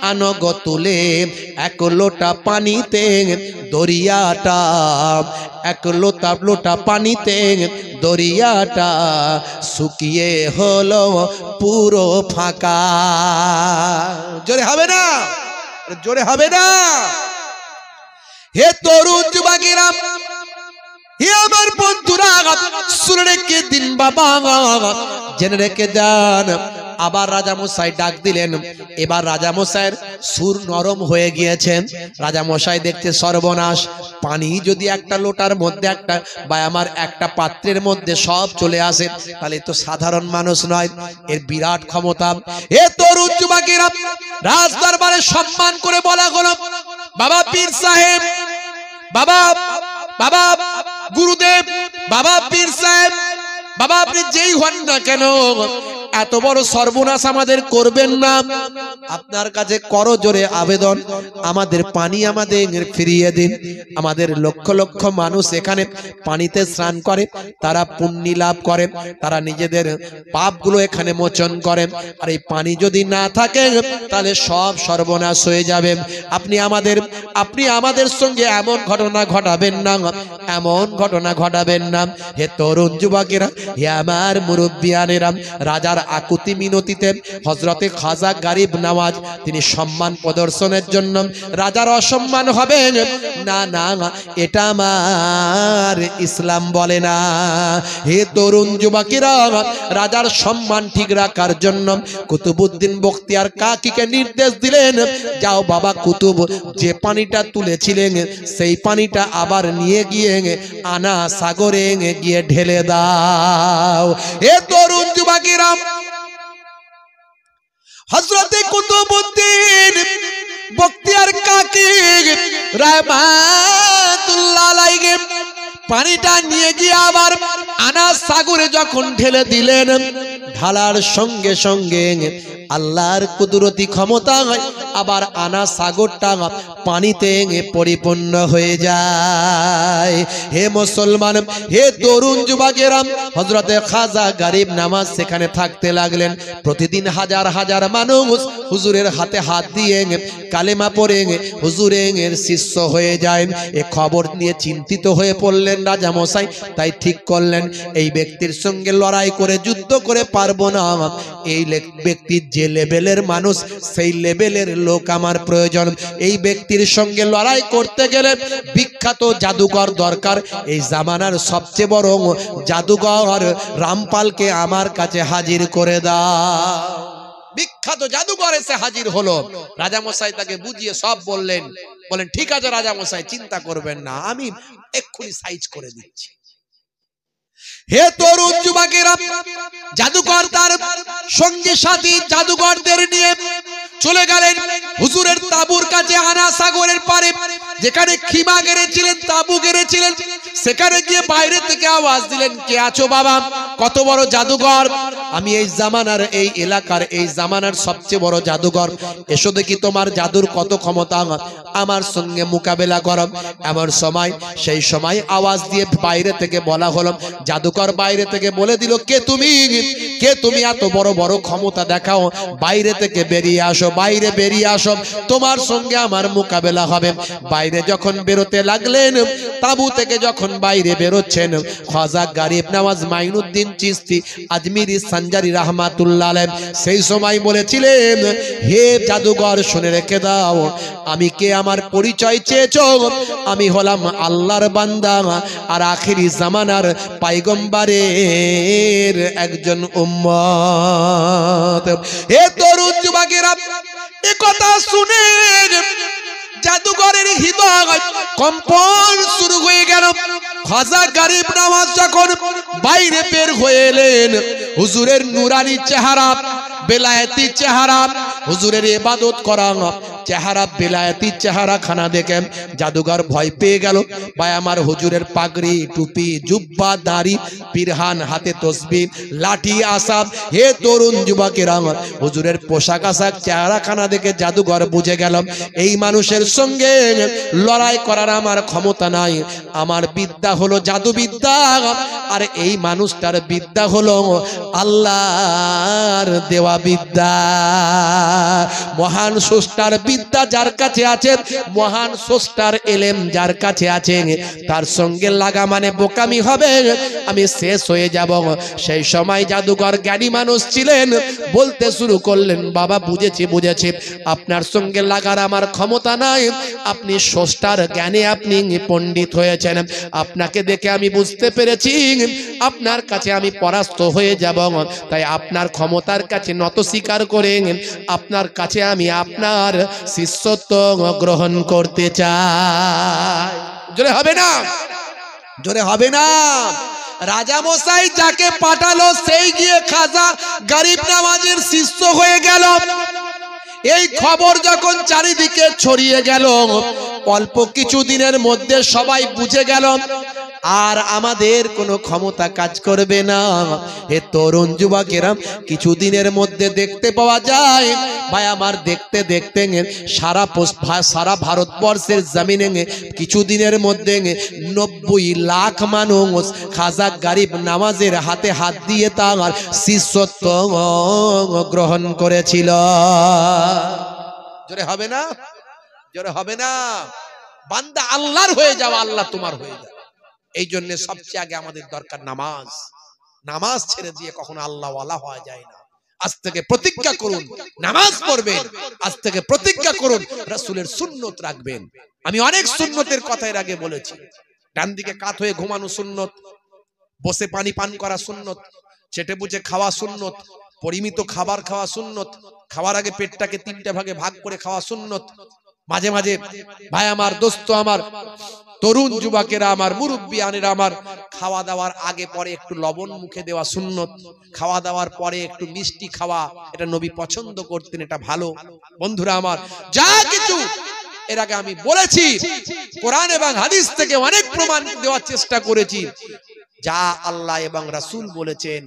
আনো গো তুলে। এক লোটা পানিতে দরিয়াটা, এক লোটা পানিতে দরিয়াটা শুকিয়ে হলো পুরো ফাঁকা। জোরে হবে না, জোরে হবে না। হে তরুণ যুবকেরা, হে আমার বন্ধুরা, শুনে রেখে দিন বাবা, জেনে রেখে যান। আবার রাজামশাই ডাক দিলেন। এবার রাজামশাইয়ের সুর নরম হয়ে গিয়েছেন। রাজামশাই দেখতে সর্বনাশ, পানি যদি একটা লোটার মধ্যে একটা বা আমার একটা পাত্রের মধ্যে সব চলে আসে, তাহলে তো সাধারণ মানুষ নয়, এর বিরাট ক্ষমতা। এ তরুণ যুবকেরা, রাজ দরবারে সম্মান করে বলা হলো, বাবা পীর সাহেব, বাবা বাবা গুরুদেব, বাবা পীর সাহেব, বাবা আপনি যেই হন না কেন, এত বড় সর্বনাশ আমাদের করবেন না। আপনার কাছে করজোরে আবেদন, আমাদের পানি আমাদের ফিরিয়ে দিন। আমাদের লক্ষ লক্ষ মানুষ এখানে পানিতে স্নান করে, তারা পুণ্য লাভ করে, তারা নিজেদের পাপগুলো এখানে মোচন করেন। আর এই পানি যদি না থাকে তাহলে সব সর্বনাশ হয়ে যাবে। আপনি আমাদের সঙ্গে এমন ঘটনা ঘটাবেন না, এমন ঘটনা ঘটাবেন না। হে তরুণ যুবকেরা, হে আমার মুরব্বিয়ানেরা, রাজার আকুতি মিনতিতে হযরতে খাজা গরিব নওয়াজ তিনি সম্মান প্রদর্শনের জন্য রাজার অসম্মান হবে না, না, এটা আমার ইসলাম বলে না। হে তরুণ যুবকেরা, রাজার সম্মান ঠিক রাখার জন্য কুতুবউদ্দিন বখতিয়ার কাকীকে নির্দেশ দিলেন, যাও বাবা কুতুব, যে পানিটা তুলেছিলেন সেই পানিটা আবার নিয়ে গিয়ে আনা সাগরে গিয়ে ঢেলে দাও। হে তরুণ যুবকেরা, হযরতে কুতুবউদ্দিন বখতিয়ার কাকী রাহমাতুল্লাহ আলাইহি পানিটা নিয়ে গিয়ে আবার আনা সাগরে যখন ঢেলে দিলেন, ঢালার সঙ্গে সঙ্গে আল্লাহর কুদরতি ক্ষমতা আবার আনা সাগরটা পানিতে পরিপূর্ণ হয়ে যায়। হে মুসলমান, হে তরুণ যুবকেরা, হযরতে খাজা গরিব নওয়াজ সেখানে থাকতে লাগলেন। প্রতিদিন হাজার হাজার মানুষ হুজুরের হাতে হাত দিয়ে কালেমা পড়ে হুজুরের শিষ্য হয়ে যায়। এ খবর নিয়ে চিন্তিত হয়ে পড়লেন রাজামশাই। তাই ঠিক করলেন, এই ব্যক্তির সঙ্গে লড়াই করে যুদ্ধ করে পারবো না। এই ব্যক্তি যে লেভেলের মানুষ, সেই লেভেলের লোক আমার প্রয়োজন। এই ব্যক্তির সঙ্গে লড়াই করতে গেলে বিখ্যাত জাদুকর দরকার। এই জামানার সবচেয়ে বড় জাদুকর রামপালকে আমার কাছে হাজির করে দাও। বিখ্যাত জাদুকর এসে হাজির হলো। রাজামশাই তাকে বুঝিয়ে সব বললেন। বলেন, ঠিক আছে রাজামশাই, চিন্তা করবেন না, আমি এক্ষুনি সাইজ করে দিচ্ছি। হে তরুণ যুবকেরা, জাদুকর তার সঙ্গী সাথী জাদুকরদের নিয়ে চলে গেলেন হুজুরের তাঁবুর কাছে, আনা সাগরের পারে যেখানে খিমা গেড়েছিলেন, তাঁবু গেড়েছিলেন। সেখানে গিয়ে বাইরে থেকে আওয়াজ দিলেন, কে আছো বাবা? কত বড় জাদুকর? আমি এই জামানার, এই এলাকার, এই জামানার সবচেয়ে বড় জাদুকর। এসো দেখি তোমার জাদুর কত ক্ষমতা, আমার সঙ্গে মোকাবেলা করো। এমন সময়, সেই সময় আওয়াজ দিয়ে বাইরে থেকে বলা হলো, জাদুকর বাইরে থেকে বলে দিল, কে তুমি? কে তুমি? এত বড় বড় ক্ষমতা দেখাও, বাইরে থেকে বেরিয়ে আসো, বাইরে বেরিয়ে আসো, তোমার সঙ্গে আমার মোকাবেলা হবে। বাইরে যখন বেরোতে লাগলেন, তাঁবু থেকে যখন বাইরে বেরোচ্ছেন, খাজা গরিব নওয়াজ মাইনুদ্দিন চিশতি আজমিরি সঞ্জারি রাহমাতুল্লাহ আলাইহি সেই সময় বলেছিলেন, হে জাদুকর, শুনে রেখে দাও, আমি কে, আমার পরিচয় চেয়েছো? আমি হলাম আল্লাহর বান্দা আর আখিরি জামানার পয়গম্বরের একজন উম্মত। হে তরুণ যুবকেরা, এ কথা শুনে জাদুঘরের হৃদয় কম্পন শুরু হয়ে গেল। খাজা গরিব নওয়াজ যখন বাইরে বের হয়ে এলেন, হুজুরের নুরানি চেহারা, বেলায়েতি চেহারা, হুজুরের ইবাদত করা চেহারা, বেলায়েতি চেহারা খানা দেখে জাদুঘর ভয় পেয়ে গেল। ভাই আমার, হুজুরের পাগড়ি, টুপি, জুব্বা, দাড়ি, পিরহান, হাতে তসবিহ, লাঠি, আসাব, হে তরুণ যুবকেরা, হুজুরের পোশাক আশাক, চেহারা খানা দেখে জাদুঘর বুঝে গেল এই মানুষের সঙ্গে লড়াই করার আমার ক্ষমতা নাই। আমার বিদ্যা হলো জাদুবিদ্যা, আর এই মানুষটার বিদ্যা হলো আল্লাহর দেওয়া বিদ্যা। মহান স্রষ্টার বিদ্যা যার কাছে আছে, মহান স্রষ্টার এলেম যার কাছে আছে, তার সঙ্গে লাগা মানে বোকামি হবে, আমি শেষ হয়ে যাব। সেই সময় জাদুঘর জ্ঞানী মানুষ ছিলেন, বলতে শুরু করলেন, বাবা বুঝেছি বুঝেছি, আপনার সঙ্গে লাগার আমার ক্ষমতা নাই, আপনি স্রষ্টার জ্ঞানে আপনি পণ্ডিত হয়েছেন, আপনাকে দেখে আমি বুঝতে পেরেছি আপনার কাছে আমি পরাস্ত হয়ে যাব, তাই আপনার ক্ষমতার কাছে নত স্বীকার করে আপনার কাছে আমি আপনার শিষ্যত্ব গ্রহণ করতে চাই। জোরে হবে না? জোরে হবে না? রাজা মশাই যাকে পাঠালো সেই গিয়ে খাজা গরিব নওয়াজের শিষ্য হয়ে গেল। এই খবর যখন চারিদিকে ছড়িয়ে গেল, অল্প কিছু দিনের মধ্যে সবাই বুঝে গেল আর আমাদের কোনো ক্ষমতা কাজ করবে না। হে তরুণ যুবকেরা, কিছুদিনের মধ্যে দেখতে পাওয়া যায় ভাই আমার, দেখতে দেখতে সারা ভারতবর্ষের জমিনে কিছুদিনের মধ্যে 90 লাখ মানুষ খাজা গরিব নওয়াজের হাতে হাত দিয়ে তার শিষ্যত্ব গ্রহণ করেছিল। জোরে হবে না? জোরে হবে না? বান্দা আল্লাহর হয়ে যাও, আল্লাহ তোমার হয়ে যাও। এই জন্য সবচেয়ে আগে আমাদের দরকার নামাজ। নামাজ ছেড়ে দিয়ে কখনো আল্লাহ ওয়ালা হওয়া যায় না। আজ থেকে প্রতিজ্ঞা করুন নামাজ পড়বেন, আজ থেকে প্রতিজ্ঞা করুন রাসূলের সুন্নত রাখবেন। আমি অনেক সুন্নতের কথা এর আগে বলেছি। ডান দিকে কাত হয়ে ঘুমানো সুন্নত, বসে পানি পান করা সুন্নত, চেটে বুঝে খাওয়া সুন্নত, পরিমিত খাবার খাওয়া সুন্নত, খাওয়ার আগে পেটটাকে 3টে ভাগে ভাগ করে খাওয়া সুন্নত। মাঝে মাঝে ভাই আমার, দোস্ত আমার, তরুণ যুবকেরা আমার, মুরব্বিয়ানেরা আমার, খাওয়া দাওয়ার আগে পরে একটু লবণ মুখে দেওয়া সুন্নত, খাওয়া দাওয়ার পরে একটু মিষ্টি খাওয়া, এটা নবী পছন্দ করতেন, এটা ভালো। বন্ধুরা আমার, যা কিছু এর আগে আমি বলেছি, কোরআন এবং হাদিস থেকে অনেক প্রমাণ দেওয়ার চেষ্টা করেছি। যা আল্লাহ এবং রাসূল বলেছেন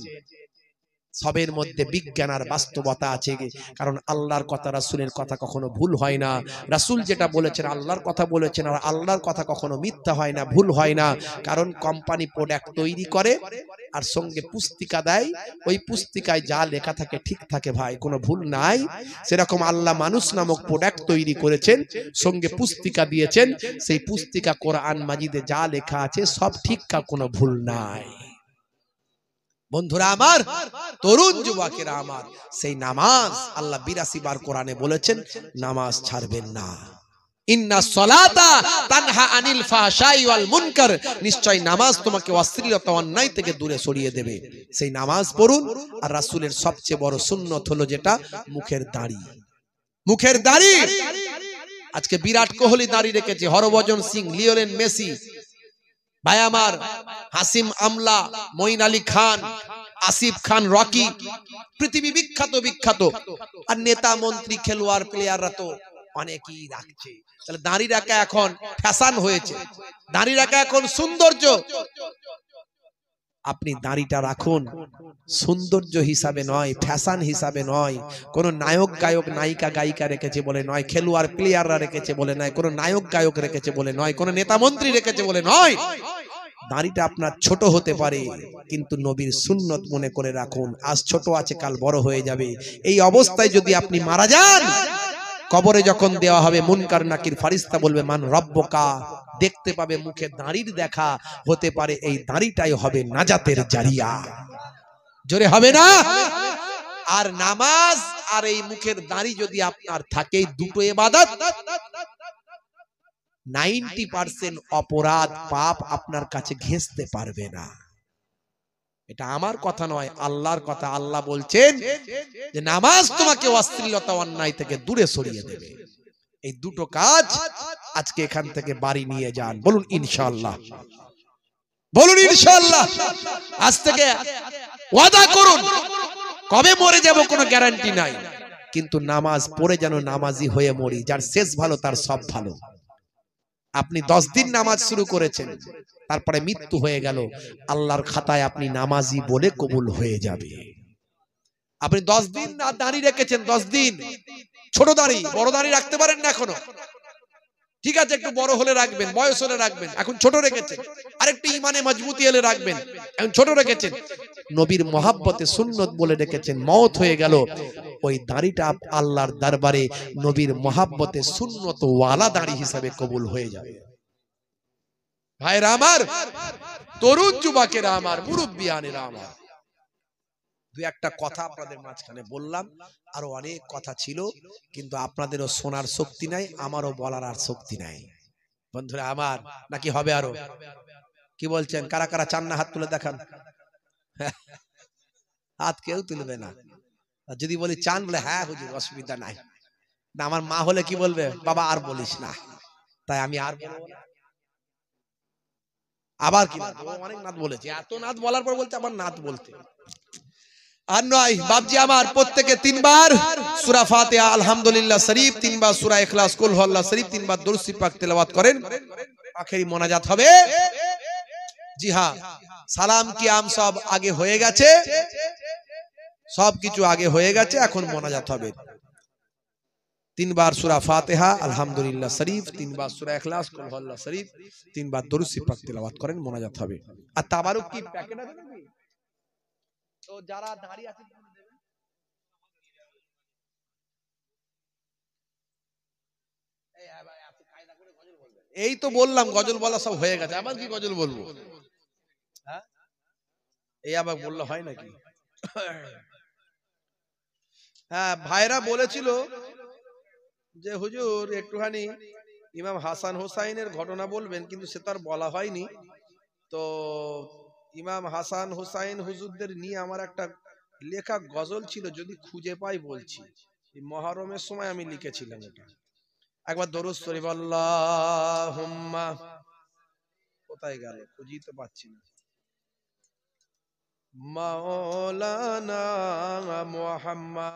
সবের মধ্যে বিজ্ঞান আর বাস্তবতা আছে, কারণ আল্লাহর কথা রাসূলের কথা কখনো ভুল হয় না। রাসূল যেটা বলেছেন আল্লাহর কথা বলেছেন, আর আল্লাহর কথা কখনো মিথ্যা হয় না, ভুল হয় না। কারণ কোম্পানি প্রোডাক্ট তৈরি করে আর সঙ্গে পুস্তিকা দেয়, ওই পুস্তিকায় যা লেখা থাকে ঠিক থাকে ভাই, কোনো ভুল নাই। সেরকম আল্লাহ মানুষ নামক প্রোডাক্ট তৈরি করেছেন, সঙ্গে পুস্তিকা দিয়েছেন, সেই পুস্তিকা কোরআন মাজিদে যা লেখা আছে সব ঠিকঠাক, কোনো ভুল নাই। বন্ধুরা আমার, তরুণ যুবকেরা আমার, সেই নামাজ আল্লাহ 82 বার কোরআনে বলেছেন নামাজ ছাড়বেন না। ইন্না সলাতা তানহা আনিল ফাহশাই ওয়াল মুনকার, নিশ্চয় নামাজ তোমাকে অশ্লীলতা অন্যায় থেকে দূরে সরিয়ে দেবে। সেই নামাজ পড়ুন। আর রাসূলের সবচেয়ে বড় সুন্নত হলো যেটা, মুখের দাড়ি। মুখের দাড়ি। আজকে বিরাট কোহলি দাড়ি রেখেছে, হরভজন সিং, লিওনেল মেসি, ভাই আমার, হাসিম আমলা, মঈন আলী খান, আসিফ খান, রকি, পৃথিবী বিখ্যাত বিখ্যাত। আর নেতা মন্ত্রী খেলোয়াড় প্লেয়াররা তো অনেকেই রাখছে। তাহলে দাড়ি রাখা এখন ফ্যাশন হয়েছে, দাড়ি রাখা এখন সৌন্দর্য। আপনি দাড়িটা রাখুন সৌন্দর্য হিসাবে নয়, ফ্যাশন হিসাবে নয়। কোন নায়ক গায়ক নায়িকা গায়িকা রেখেছে বলে নয়, খেলোয়াড় প্লেয়াররা রেখেছে বলে নয়, কোন নায়ক গায়ক রেখেছে বলে নয়, কোন নেতা মন্ত্রী রেখেছে বলে নয়। দাড়িটা আপনার ছোট হতে পারে, কিন্তু নবীর সুন্নত মনে করে রাখুন। আজ ছোট আছে, কাল বড় হয়ে যাবে। এই অবস্থায় যদি আপনি মারা যান, কবরে যখন দেওয়া হবে, মুনকার নাকির ফারিস্তা বলবে মান রব্বুকা, দেখতে পাবে মুখে দাড়ির দেখা, হতে পারে এই দাড়িটাই হবে নাজাতের জারিয়া। জোরে হবে না? আর নামাজ আর এই মুখের দাড়ি যদি আপনার থাকে, দুটো ইবাদত, 90% অপরাধ পাপ আপনার কাছে ঘেঁষতে পারবে না। এটা আমার কথা নয়, আল্লাহর কথা। আল্লাহ বলছেন যে নামাজ তোমাকে অশ্লীলতা অন্যায় থেকে দূরে সরিয়ে দেবে। এই দুটো কাজ আজকে এখান থেকে বাড়ি নিয়ে যান, বলুন ইনশাআল্লাহ, বলুন ইনশাআল্লাহ। আজ থেকে ওয়াদা করুন, কবে মরে যাব কোনো গ্যারান্টি নাই, কিন্তু নামাজ পড়ে যেন নামাজি হয়ে মরি। যার শেষ ভালো তার সব ভালো। আপনি 10 দিন নামাজ শুরু করেছেন, তারপরে মৃত্যু হয়ে গেল, আল্লাহর খাতায় আপনি নামাজি বলে কবুল হয়ে যাবে। আপনি 10 দিন না দাড়ি রেখেছেন, 10 দিন, ছোট দাড়ি, বড় দাড়ি রাখতে পারেন না এখনো, ঠিক আছে, একটু বড় হলে রাখবেন, বয়স হলে রাখবেন, এখন ছোট রেখেছেন, আরেকটু ইমানে মজবুতি এলে রাখবেন, এখন ছোট রেখেছেন, নবীর মহাব্বতে সুন্নত বলে রেখেছেন, মওত হয়ে গেল, ওই দাড়িটা আল্লাহর দরবারে নবীর মহাব্বতে সুন্নত ওয়ালা দাড়ি হিসাবে কবুল হয়ে যাবে। ভাইরা আমার, তরুণ যুবকেরা আমার, মুরব্বিয়ানেরা আমার, দুই একটা কথা আপনাদের মাঝখানে বললাম, আরো অনেক কথা ছিল, কিন্তু আপনাদেরও শোনার শক্তি নাই, আমারও বলার আর শক্তি নাই। বন্ধুরা আমার, নাকি হবে আরো? কি বলছেন? কারা কারা চান না হাত তুলে দেখান। হাত কেউ তুলবে না। যদি বলি চান, বলে হ্যাঁ হুজুর অসুবিধা নাই। না, আমার মা হলে কি বলবে? বাবা আর বলিস না। তাই আমি আর বলবো না। আবার কি অনেক নাত বলেছে, এত নাত বলার পর বলছে আবার নাত বলতে। আর নয় বাপজি আমার, প্রত্যেকে 3 বার সূরা ফাতিহা আলহামদুলিল্লাহ শরীফ, 3 বার সূরা ইখলাস কুল হুয়াল্লাহ শরীফ, 3 বার দুরূদ শরীফ পাক তেলাওয়াত করেন, আখেরি মোনাজাত হবে। জি হ্যাঁ, সালাম কিয়াম সব আগে হয়ে গেছে, সব কিছু আগে হয়ে গেছে, এখন মোনাজাত হবে। 3 বার সূরা ফাতিহা আলহামদুলিল্লাহ শরীফ, 3 বার সূরা ইখলাস কুল হুয়াল্লাহ শরীফ, 3 বার দুরূদ শরীফ পাক তেলাওয়াত করেন, মোনাজাত হবে। আর তাবারুক কি প্যাকেট আছে নাকি? তো যারা দাঁড়িয়ে আছে এই তো বললাম, গজল বলা সব হয়ে গেছে, আবার কি গজল বলবো? হ্যাঁ, এই আবার বললে হয় নাকি? হ্যাঁ, ভাইরা বলেছিল যে হুজুর একটুখানি ইমাম হাসান হোসাইনের ঘটনা বলবেন, কিন্তু সে তার বলা হয়নি। তো ইমাম হাসান হোসাইন হুজুরদের নিয়ে আমার একটা লেখা গজল ছিল, যদি খুঁজে পাই বলছি। মহরমের সময় আমি লিখেছিলাম এটা। একবার দরুদ শরীফ আল্লাহুম্মা, কোথায় গেল খুঁজেই তো পাচ্ছি না, মাওলানা মুহাম্মদ